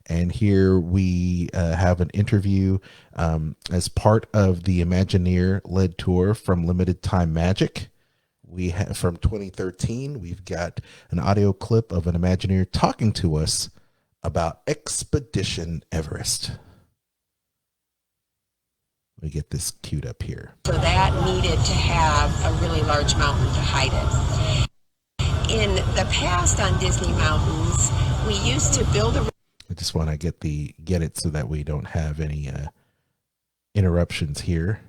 And here we have an interview as part of the Imagineer-led tour from Limited Time Magic. We have from 2013. We've got an audio clip of an Imagineer talking to us about Expedition Everest. Let me get this queued up here. So that needed to have a really large mountain to hide it. In the past on Disney mountains, we used to build a... I just want to get it so that we don't have any interruptions here.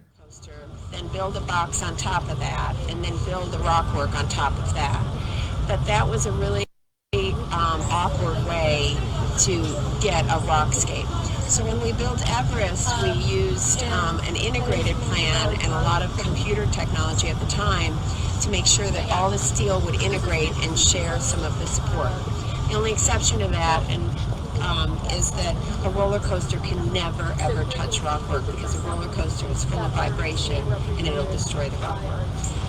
Then build a box on top of that, and then build the rock work on top of that. But that was a really awkward way to get a rockscape. So when we built Everest, we used an integrated plan and a lot of computer technology at the time to make sure that all the steel would integrate and share some of the support. The only exception to that, and is that a roller coaster can never ever touch rockwork because a roller coaster is full of vibration and it'll destroy the rockwork.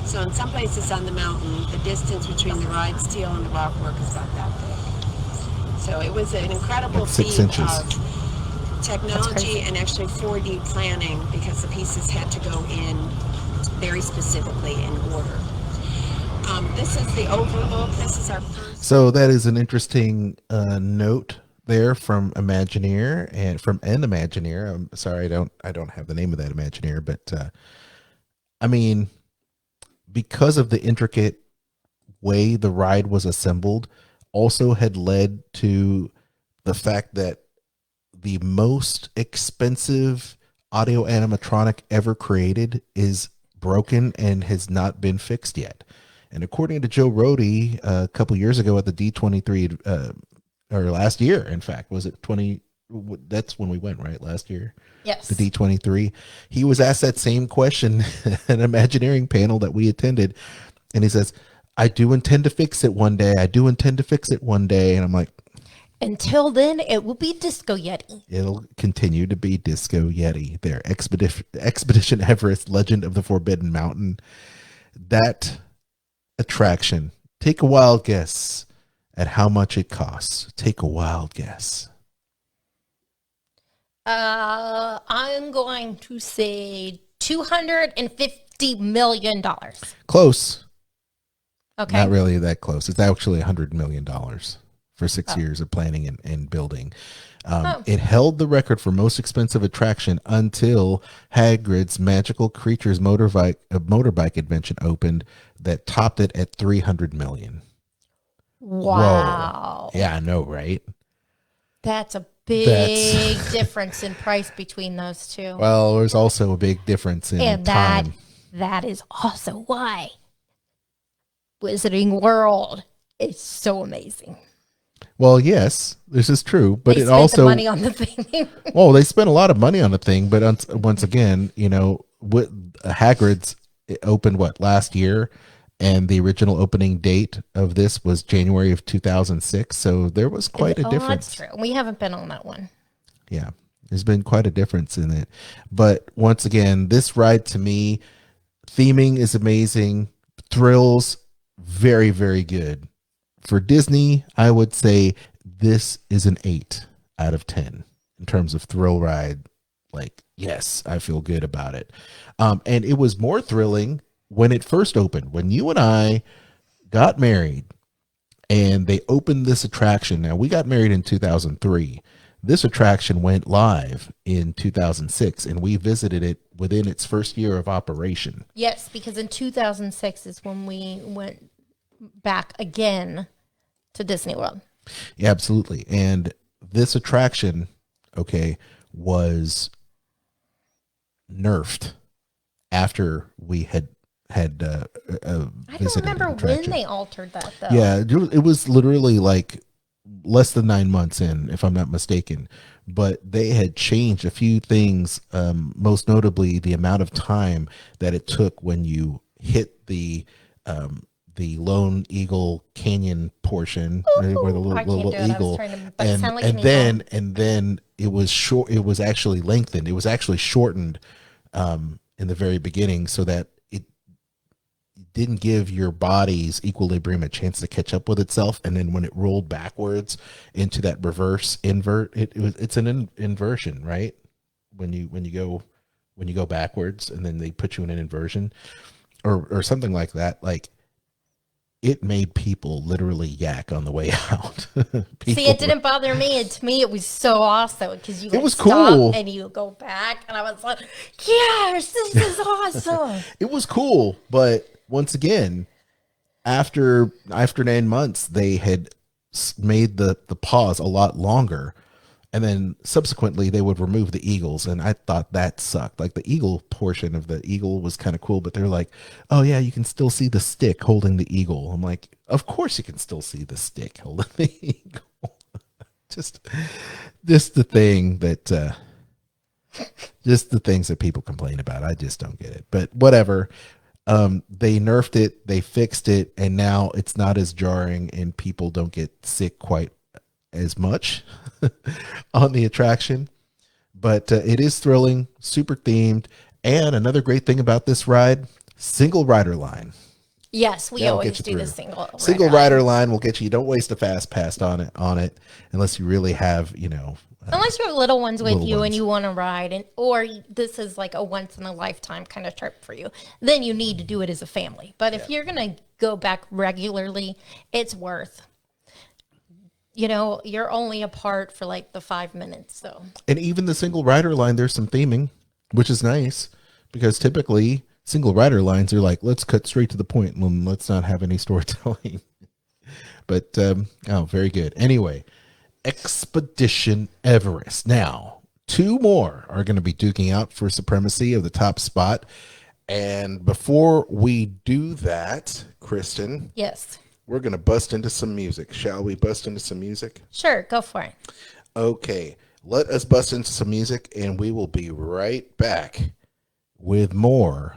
So in some places on the mountain, the distance between the ride steel and the rockwork is about that thick. So it was an incredible Like 6 feat inches. of technology and actually 4D planning because the pieces had to go in very specifically in order. This is the overlook. This is our first. So that is an interesting note there from Imagineer and from an Imagineer. I'm sorry, I don't have the name of that Imagineer, but I mean, because of the intricate way the ride was assembled, also had led to the fact that the most expensive audio animatronic ever created is broken and has not been fixed yet. And according to Joe Rohde, a couple years ago at the D23, or last year, in fact, was it 20? That's when we went, right? Last year? Yes. The D23. He was asked that same question at an Imagineering panel that we attended. And he says, I do intend to fix it one day. I do intend to fix it one day. And I'm like, until then, it will be Disco Yeti. it'll continue to be Disco Yeti. There, Expedition Everest, Legend of the Forbidden Mountain. That attraction. Take a wild guess at how much it costs. Take a wild guess. I'm going to say $250 million. Close. Okay. Not really that close. It's actually $100 million for 6 years of planning and building. It held the record for most expensive attraction until Hagrid's Magical Creatures motorbike invention opened, that topped it at $300 million. Wow. Whoa. Yeah, I know, right? That's a big difference in price between those two. Well, there's also a big difference in time. That is also why Wizarding World is so amazing. Well, yes, this is true, but they it spent also the money on the thing. well, they spent a lot of money on the thing, but once again, you know, with Hagrid's, it opened last year, and the original opening date of this was January of 2006. So there was quite a difference. That's true. We haven't been on that one. Yeah, there's been quite a difference in it. But once again, this ride to me, theming is amazing, thrills very, very good. For Disney, I would say this is an 8 out of 10 in terms of thrill ride. Like, yes, I feel good about it. And it was more thrilling when it first opened, when you and I got married and they opened this attraction. Now, we got married in 2003. This attraction went live in 2006, and we visited it within its first year of operation. Yes, because in 2006 is when we went back again to Disney World. Yeah, absolutely. And this attraction, was nerfed after we had I don't remember when they altered that, though. Yeah, it was literally like less than 9 months in, if I'm not mistaken. But they had changed a few things, most notably the amount of time that it took when you hit the Lone Eagle Canyon portion, where the little eagle, and then it was short. It was actually lengthened. It was actually shortened in the very beginning, so that it didn't give your body's equilibrium a chance to catch up with itself. And then when it rolled backwards into that reverse invert, it's an inversion, right? When you go backwards, and then they put you in an inversion, or something like that, like. It made people literally yak on the way out. See, it didn't bother me. To me, it was so awesome because you was stop cool. and you go back, and I was like, "Yes, this is awesome." It was cool, but once again, after 9 months, they had made the pause a lot longer, and then subsequently they would remove the eagles, and I thought that sucked. Like the eagle portion of the eagle was kind of cool, but they're like, oh yeah, you can still see the stick holding the eagle. I'm like, of course you can still see the stick holding the eagle. just the thing that just the things that people complain about. I just don't get it, but whatever. They nerfed it, they fixed it, and now it's not as jarring, and people don't get sick quite as much on the attraction, but it is thrilling, super themed. And another great thing about this ride, single rider line. Yes, we That'll always get you do the through. single rider line will get you. You don't waste a fast pass on it unless you really have, unless you have little ones with little you ones. and you want to ride, or this is like a once in a lifetime kind of trip for you, then you need to do it as a family. But if you're going to go back regularly, it's worth. You're only apart for like the 5 minutes, so. And even the single rider line, there's some theming, which is nice because typically single rider lines are like, let's cut straight to the point and let's not have any storytelling. But very good. Anyway, Expedition Everest. Now, 2 more are going to be duking out for supremacy of the top spot. And before we do that, Kristen. Yes. We're going to bust into some music. Shall we bust into some music? Sure, go for it. Okay, let us bust into some music, and we will be right back with more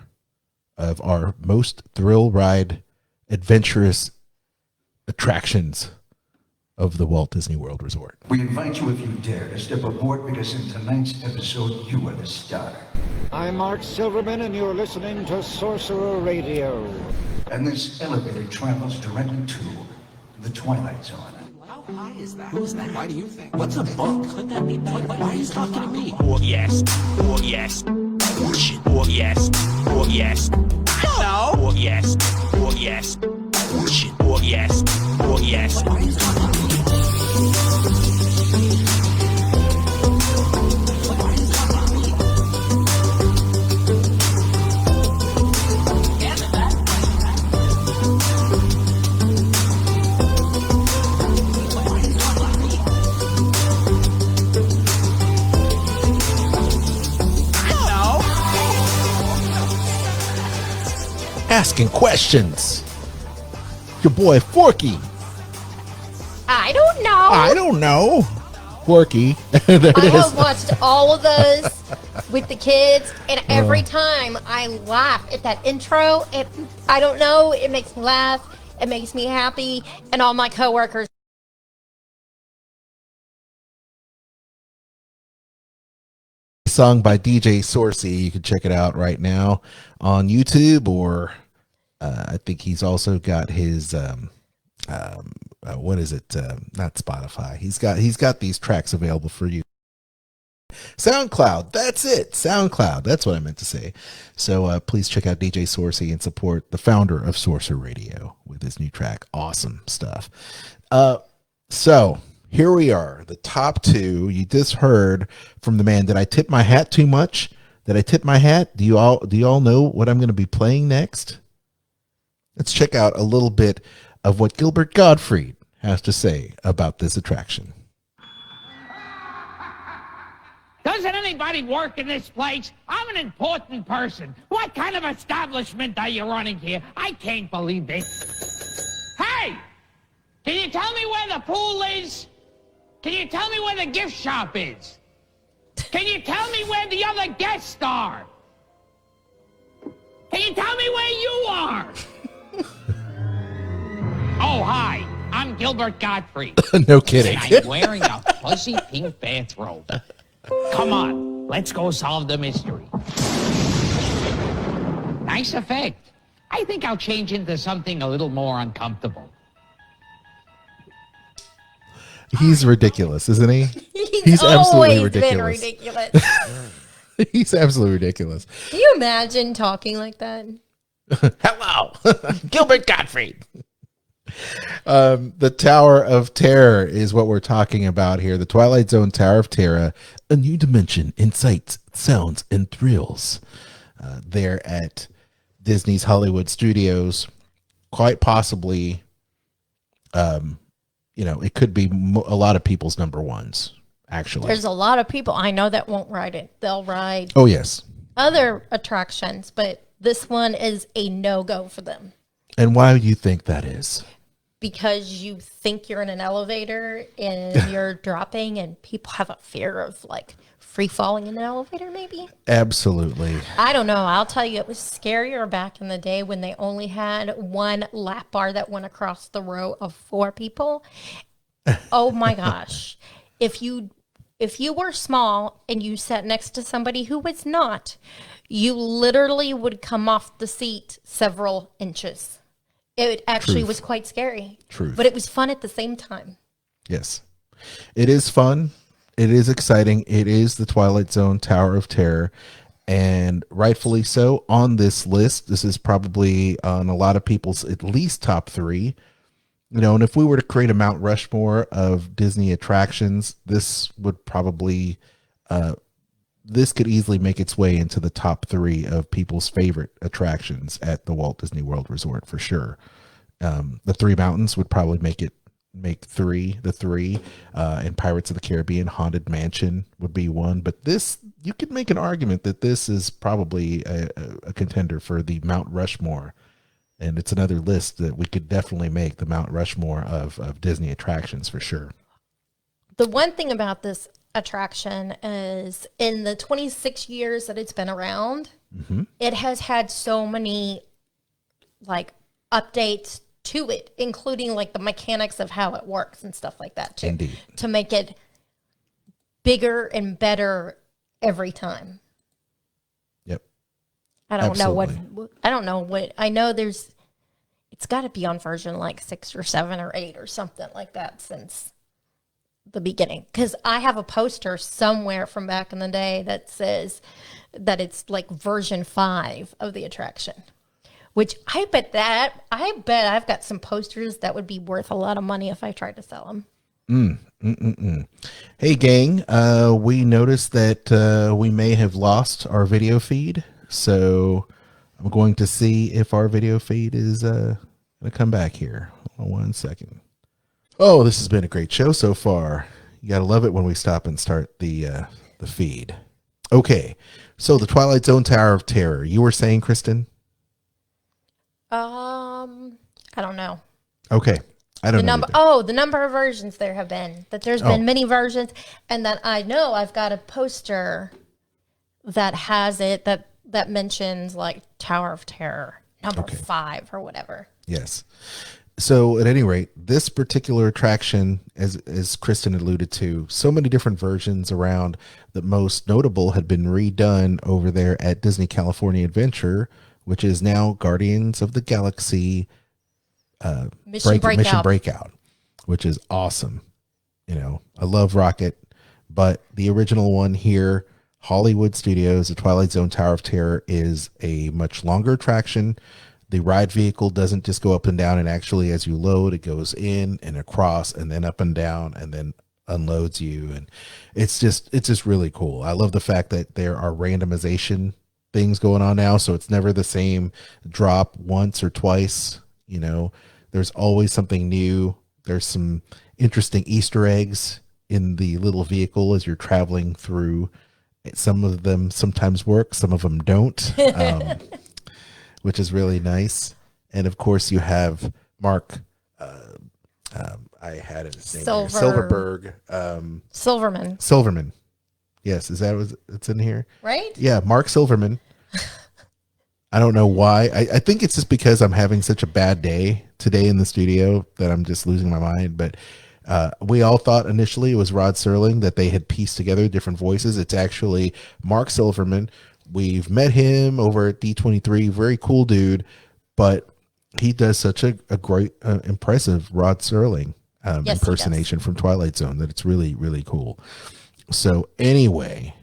of our most thrill ride adventurous attractions of the Walt Disney World Resort. We invite you, if you dare, to step aboard because in tonight's episode, you are the star. I'm Mark Silverman, and you're listening to Sorcerer Radio. And this elevator travels directly to the Twilight Zone. How high is that? Who's that? Why do you think? What's a book? Could that be? Why are you talking to me? Oh, yes. Oh, yes. Oh, yes. Oh, yes. No. Oh, yes. Oh, yes. Oh, yes. Oh, yes. Why are you talking to me? Asking questions. Your boy Forky. I don't know. I don't know. Forky. There it I is. have watched all of those with the kids, and every time I laugh at that intro, I don't know, it makes me laugh, it makes me happy, and all my coworkers. Sung by DJ Sorcy. You can check it out right now on YouTube, or I think he's also got his what is it? Not Spotify. He's got these tracks available for you. SoundCloud. That's it. SoundCloud. That's what I meant to say. So please check out DJ Sorcy and support the founder of Sorcerer Radio with his new track. Awesome stuff. So here we are, the top 2. You just heard from the man. Did I tip my hat too much? Did I tip my hat? Do you all know what I'm going to be playing next? Let's check out a little bit of what Gilbert Gottfried has to say about this attraction. Doesn't anybody work in this place? I'm an important person. What kind of establishment are you running here? I can't believe this. Hey! Can you tell me where the pool is? Can you tell me where the gift shop is? Can you tell me where the other guests are? Can you tell me where you are? Oh, hi. I'm Gilbert Gottfried. No kidding. And I'm wearing a fuzzy pink bathrobe. Come on, let's go solve the mystery. Nice effect. I think I'll change into something a little more uncomfortable. He's ridiculous, isn't he? He's always been ridiculous. He's absolutely ridiculous. Can you imagine talking like that? Hello, Gilbert Gottfried. The Tower of Terror is what we're talking about here. The Twilight Zone Tower of Terror, a new dimension in sights, sounds, and thrills. There at Disney's Hollywood Studios, quite possibly, it could be a lot of people's number ones. Actually, there's a lot of people I know that won't ride it. They'll ride. Oh yes. Other attractions, but this one is a no-go for them. And why do you think that is? Because you think you're in an elevator and you're dropping, and people have a fear of like free falling in an elevator, maybe? Absolutely. I don't know. I'll tell you, it was scarier back in the day when they only had one lap bar that went across the row of 4 people. Oh my gosh. If you were small and you sat next to somebody who was not, you literally would come off the seat several inches. It actually was quite scary. Truth. But it was fun at the same time. Yes. It is fun. It is exciting. It is the Twilight Zone Tower of Terror. And rightfully so on this list. This is probably on a lot of people's at least top 3. And if we were to create a Mount Rushmore of Disney attractions, this would probably, this could easily make its way into the top 3 of people's favorite attractions at the Walt Disney World Resort for sure. The Three Mountains would probably make 3, and Pirates of the Caribbean Haunted Mansion would be 1. But this, you could make an argument that this is probably a contender for the Mount Rushmore. And it's another list that we could definitely make the Mount Rushmore of Disney attractions for sure. The one thing about this attraction is in the 26 years that it's been around, it has had so many updates to it, including the mechanics of how it works and stuff like that too. Indeed. To make it bigger and better every time. Yep. I don't know what I know it's got to be on version 6 or 7 or 8 or something like that since the beginning, because I have a poster somewhere from back in the day that says that it's version 5 of the attraction, which I bet I've got some posters that would be worth a lot of money if I tried to sell them. Hey gang, we noticed that we may have lost our video feed, so I'm going to see if our video feed is going to come back here. Hold on 1 second. Oh, this has been a great show so far. You got to love it when we stop and start the feed. Okay, so the Twilight Zone Tower of Terror. You were saying, Kristen? I don't know. Okay. I don't know. The number of versions there have been. That there's been many versions, and that I know I've got a poster that has it that mentions Tower of Terror number 5 or whatever. Yes. So at any rate, this particular attraction, as Kristen alluded to, so many different versions around. The most notable had been redone over there at Disney California Adventure, which is now Guardians of the Galaxy Mission Breakout, which is awesome. I love Rocket, but the original one here, Hollywood Studios, the Twilight Zone Tower of Terror, is a much longer attraction. The ride vehicle doesn't just go up and down, and actually as you load, it goes in and across and then up and down and then unloads you. And it's just really cool. I love the fact that there are randomization things going on now, so it's never the same drop once or twice. There's always something new. There's some interesting Easter eggs in the little vehicle as you're traveling through. Some of them sometimes work, some of them don't, which is really nice. And of course you have Mark, I had his name here. Silverman. Yes, is that what it's in here? Right? Yeah, Mark Silverman. I don't know why. I think it's just because I'm having such a bad day today in the studio that I'm just losing my mind. But we all thought initially it was Rod Serling, that they had pieced together different voices. It's actually Mark Silverman. We've met him over at D23. Very cool dude. But he does such a great, impressive Rod Serling impersonation from Twilight Zone that it's really, really cool. So anyway,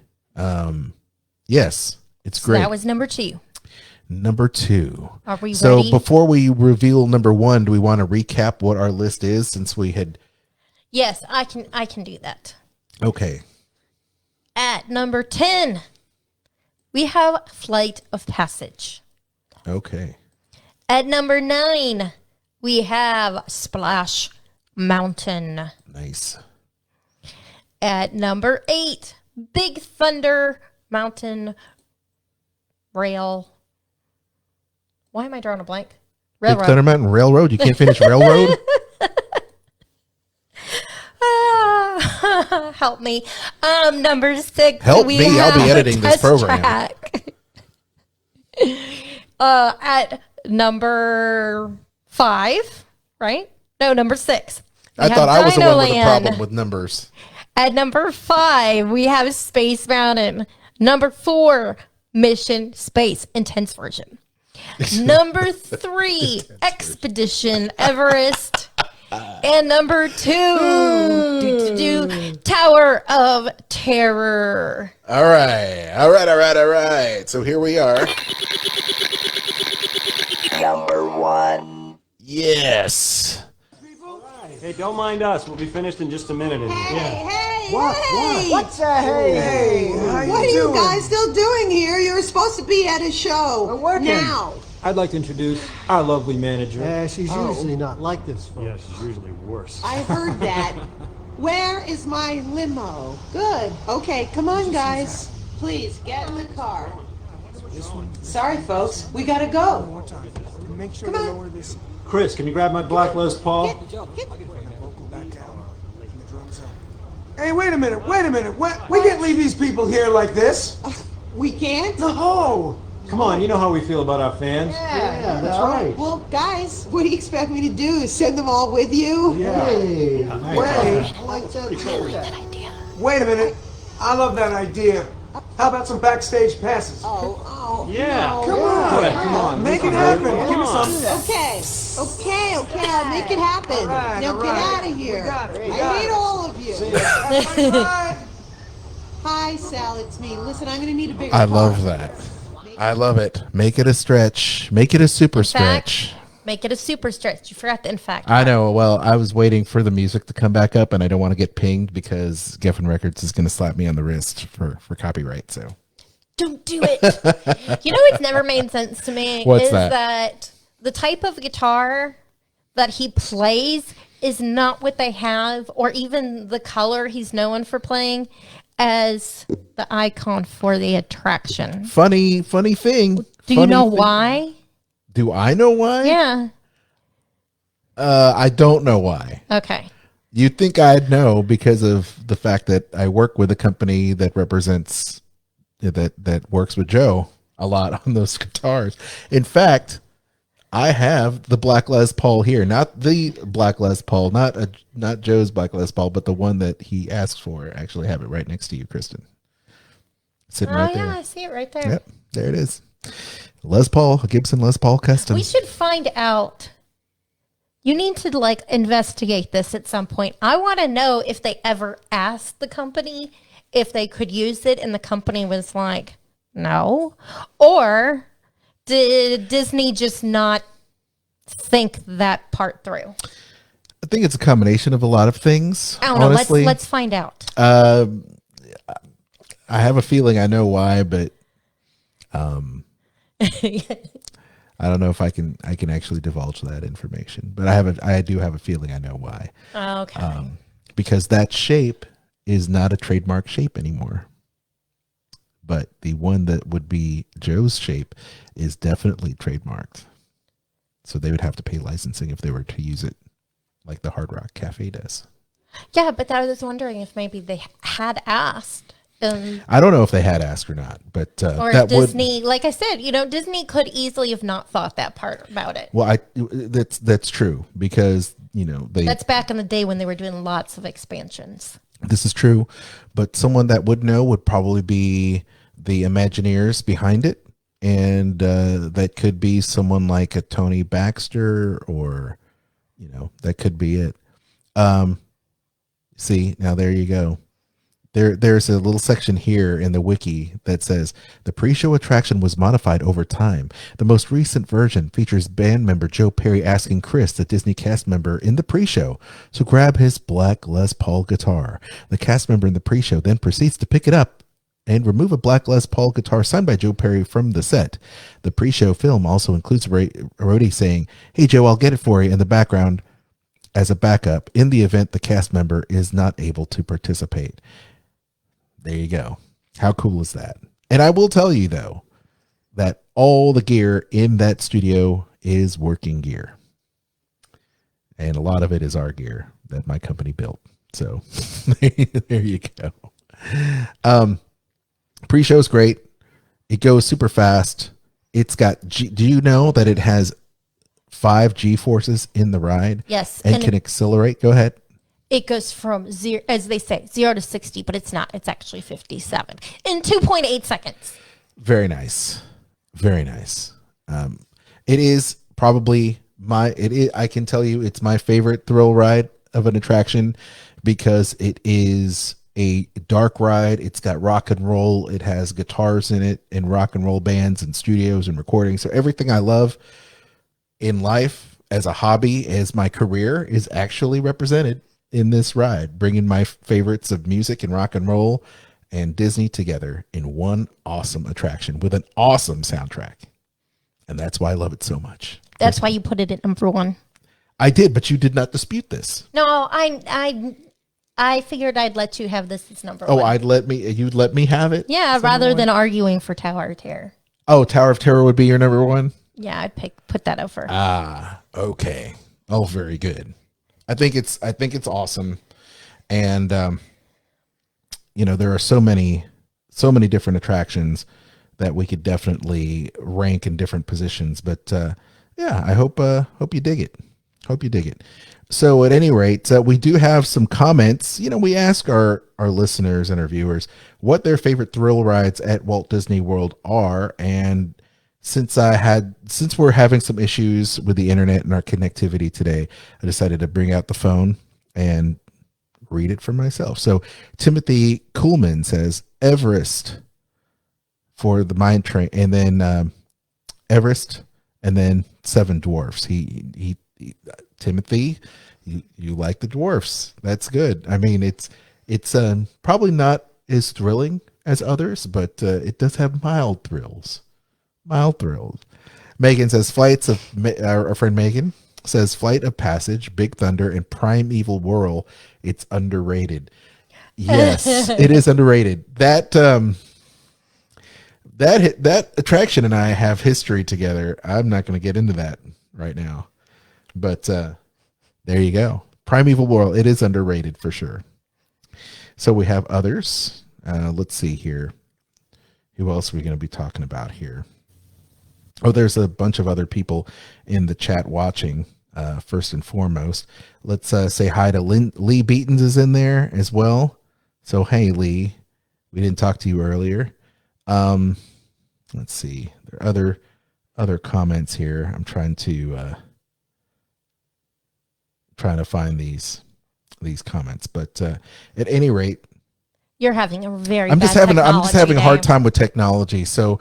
yes, it's great. That was number 2. Number 2. Are we ready? So before we reveal number 1, do we want to recap what our list is, since we had? Yes, I can do that. Okay. At number 10, we have Flight of Passage. Okay. At number 9, we have Splash Mountain. Nice. At number 8, Big Thunder Mountain Rail. Why am I drawing a blank? Railroad. Big Thunder Mountain Railroad. You can't finish Railroad? Help me. Number 6. Help me. I'll be editing this program. At number 5, right? No, number 6. I thought I was the one with a problem with numbers. At number 5, we have Space Mountain. Number 4, Mission Space Intense version. Number 3, Expedition Everest. And number 2, Tower of Terror. All right. So here we are. Number 1. Yes. Hey, don't mind us. We'll be finished in just a minute. Hey, What? What's a hey? What are you guys still doing here? You're supposed to be at a show. I'm working. Now. I'd like to introduce our lovely manager. Yeah, she's usually not like this, folks. Yeah, she's usually worse. I heard that. Where is my limo? Good. Okay, come on, guys. Please, get in the car. Sorry, folks. We gotta go. Make sure Come to on. lower this. Chris, can you grab my black Les Paul? Hey, wait a minute. We can't leave these people here like this. We can't? No. Come on, you know how we feel about our fans. Yeah, that's right. Well, guys, what do you expect me to do? Send them all with you? Yeah. Hey, wait a minute. I love that idea. How about some backstage passes? Yeah. Come on. Yeah, come on. Make it happen. Give me some. Okay, I'll make it happen. Now get out of here. I hate all of you. Hi, Sal, it's me. Listen, I'm going to need a bigger I car. love that. I love it. Make it a stretch. Make it a super stretch. Make it a super stretch. You forgot the in fact. I know. Well, I was waiting for the music to come back up, and I don't want to get pinged because Geffen Records is going to slap me on the wrist for copyright. So don't do it. You know what's never made sense to me What's that? The type of guitar that he plays is not what they have, or even the color he's known for playing as the icon for the attraction. funny thing. Do you know why? Do I know why? Yeah. I don't know why. Okay. You'd think I'd know because of the fact that I work with a company that represents that works with Joe a lot on those guitars. In fact, I have the Black Les Paul here, not the Black Les Paul, not Joe's Black Les Paul, but the one that he asked for. I actually have it right next to you, Kristen. Sitting right there. Oh, yeah, I see it right there. Yep, there it is. Les Paul, Gibson Les Paul Custom. We should find out. You need to investigate this at some point. I want to know if they ever asked the company if they could use it, and the company was like, no. Or did Disney just not think that part through? I think it's a combination of a lot of things. I don't know. Honestly. Let's find out. I have a feeling I know why, but I don't know if I can actually divulge that information. But I do have a feeling I know why. Okay. Because that shape is not a trademark shape anymore. But the one that would be Joe's shape is definitely trademarked. So they would have to pay licensing if they were to use it like the Hard Rock Cafe does. Yeah, but I was wondering if maybe they had asked. I don't know if they had asked or not, but or that Disney, like I said, Disney could easily have not thought that part about it. Well, that's true because that's back in the day when they were doing lots of expansions. This is true, but someone that would know would probably be the Imagineers behind it, and that could be someone like a Tony Baxter, or that could be it. See, now there you go. There's a little section here in the wiki that says the pre-show attraction was modified over time. The most recent version features band member Joe Perry asking Chris, the Disney cast member in the pre-show, to grab his Black Les Paul guitar. The cast member in the pre-show then proceeds to pick it up and remove a Black Les Paul guitar signed by Joe Perry from the set. The pre-show film also includes Rhodey saying, "Hey Joe, I'll get it for you," in the background as a backup in the event the cast member is not able to participate. There you go. How cool is that? And I will tell you, though, that all the gear in that studio is working gear. And a lot of it is our gear that my company built. So there you go. Pre-show is great. It goes super fast. It's got do you know that it has 5 G-forces in the ride? Yes. And can accelerate? Go ahead. It goes from zero, as they say, 0 to 60, but it's not. It's actually 57 in 2.8 seconds. Very nice. Very nice. It is probably I can tell you it's my favorite thrill ride of an attraction because it is a dark ride. It's got rock and roll. It has guitars in it and rock and roll bands and studios and recordings. So everything I love in life as a hobby, as my career, is actually represented in this ride, bringing my favorites of music and rock and roll and Disney together in one awesome attraction with an awesome soundtrack. And that's why I love it so much. That's why you put it at number 1. I did, but you did not dispute this. No, I figured I'd let you have this as number 1. Oh, you'd let me have it? Yeah, rather than arguing for Tower of Terror. Oh, Tower of Terror would be your number 1? Yeah, I'd put that over. Ah, okay. Oh, very good. I think it's awesome. And there are so many different attractions that we could definitely rank in different positions, but yeah, I hope you dig it. Hope you dig it. So at any rate, we do have some comments. We ask our listeners and our viewers what their favorite thrill rides at Walt Disney World are, and since we're having some issues with the internet and our connectivity today, I decided to bring out the phone and read it for myself. So Timothy Kuhlman says Everest for the mine train, and then Everest, and then Seven Dwarfs. He Timothy, you like the dwarfs. That's good. I mean, it's probably not as thrilling as others, but it does have mild thrills. Megan says our friend Megan says Flight of Passage, Big Thunder, and Primeval Whirl. It's underrated. Yes, it is underrated. That attraction and I have history together. I'm not going to get into that right now, but there you go. Primeval Whirl. It is underrated for sure. So we have others. Let's see here. Who else are we going to be talking about here? Oh, there's a bunch of other people in the chat watching. First and foremost, let's say hi to Lee Beatons is in there as well. So hey, Lee, we didn't talk to you earlier. Let's see. There are other comments here. I'm trying to find these comments, but at any rate, you're having a very. I'm just having a hard time with technology, so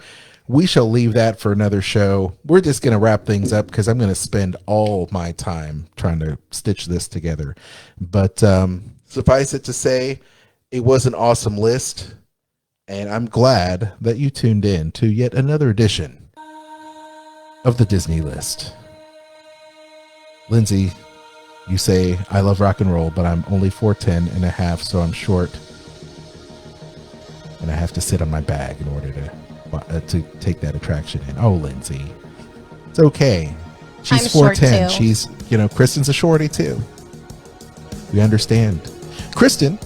we shall leave that for another show. We're just going to wrap things up because I'm going to spend all my time trying to stitch this together. But suffice it to say, it was an awesome list, and I'm glad that you tuned in to yet another edition of the Disney List. Lindsay, you say, I love rock and roll, but I'm only 4'10" and a half, so I'm short. And I have to sit on my bag in order to take that attraction in. Oh, Lindsay, it's okay. She's 4'10". She's, Kristen's a shorty too. We understand. Kristen,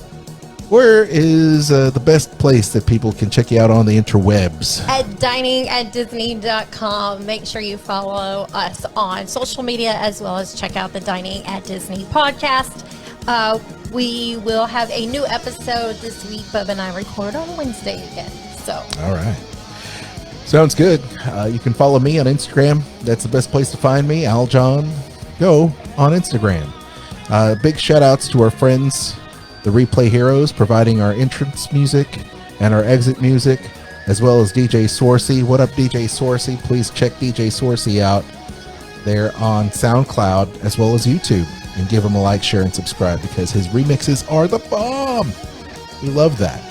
where is the best place that people can check you out on the interwebs? At diningatdisney.com. Make sure you follow us on social media as well as check out the Dining at Disney podcast. We will have a new episode this week. Bub and I record on Wednesday again. So. All right. Sounds good. You can follow me on Instagram. That's the best place to find me. Aljon Go on Instagram. Big shout outs to our friends, the Replay Heroes, providing our entrance music and our exit music, as well as DJ Sourcey. What up, DJ Sourcey? Please check DJ Sourcey out there on SoundCloud as well as YouTube, and give him a like, share, and subscribe because his remixes are the bomb. We love that.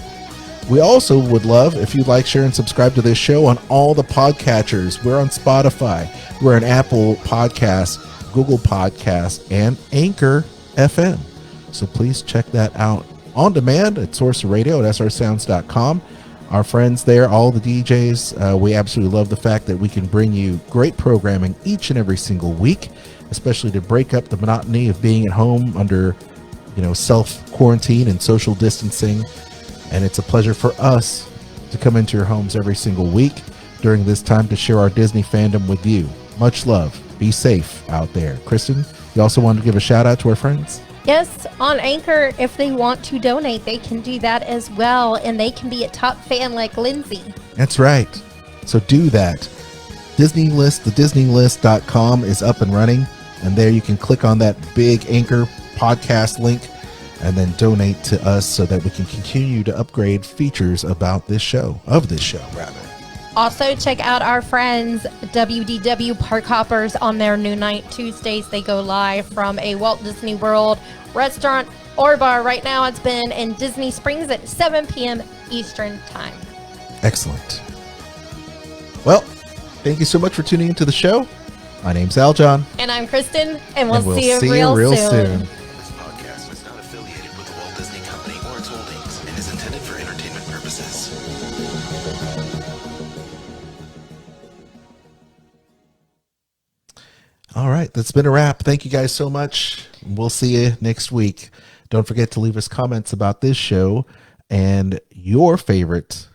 We also would love if you'd like, share, and subscribe to this show on all the podcatchers. We're on Spotify. We're on Apple Podcasts, Google Podcasts, and Anchor FM. So please check that out on demand at Sorcerer Radio at srsounds.com. Our friends there, all the DJs, we absolutely love the fact that we can bring you great programming each and every single week, especially to break up the monotony of being at home under, self-quarantine and social distancing. And it's a pleasure for us to come into your homes every single week during this time to share our Disney fandom with you. Much love. Be safe out there. Kristen, you also want to give a shout out to our friends? Yes, on Anchor, if they want to donate, they can do that as well. And they can be a top fan like Lindsay. That's right. So do that. Disney List, the DisneyList.com is up and running. And there you can click on that big Anchor podcast link and then donate to us so that we can continue to upgrade features about this show, rather. Also, check out our friends WDW Park Hoppers on their new night Tuesdays. They go live from a Walt Disney World restaurant or bar. Right now, it's been in Disney Springs at 7 p.m. Eastern Time. Excellent. Well, thank you so much for tuning into the show. My name's Aljon. And I'm Kristen, and we'll see you see real you soon. This podcast is not affiliated with the Walt Disney Company or its holdings and is intended for entertainment purposes. All right, that's been a wrap. Thank you guys so much. We'll see you next week. Don't forget to leave us comments about this show and your favorite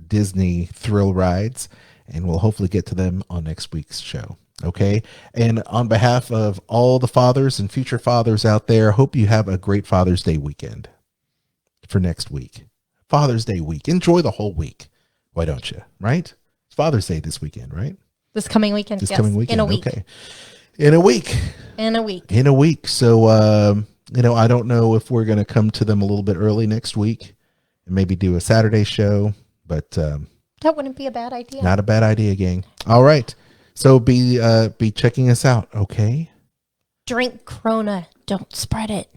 Disney thrill rides, and we'll hopefully get to them on next week's show. Okay. And on behalf of all the fathers and future fathers out there, hope you have a great Father's Day weekend for next week. Father's Day week. Enjoy the whole week. Why don't you? Right? It's Father's Day this weekend, right? This coming weekend. This yes, coming weekend. In a week. Okay. In a week. In a week. So, I don't know if we're going to come to them a little bit early next week and maybe do a Saturday show, but that wouldn't be a bad idea. Not a bad idea, gang. All right. So be checking us out, okay? Drink Corona. Don't spread it.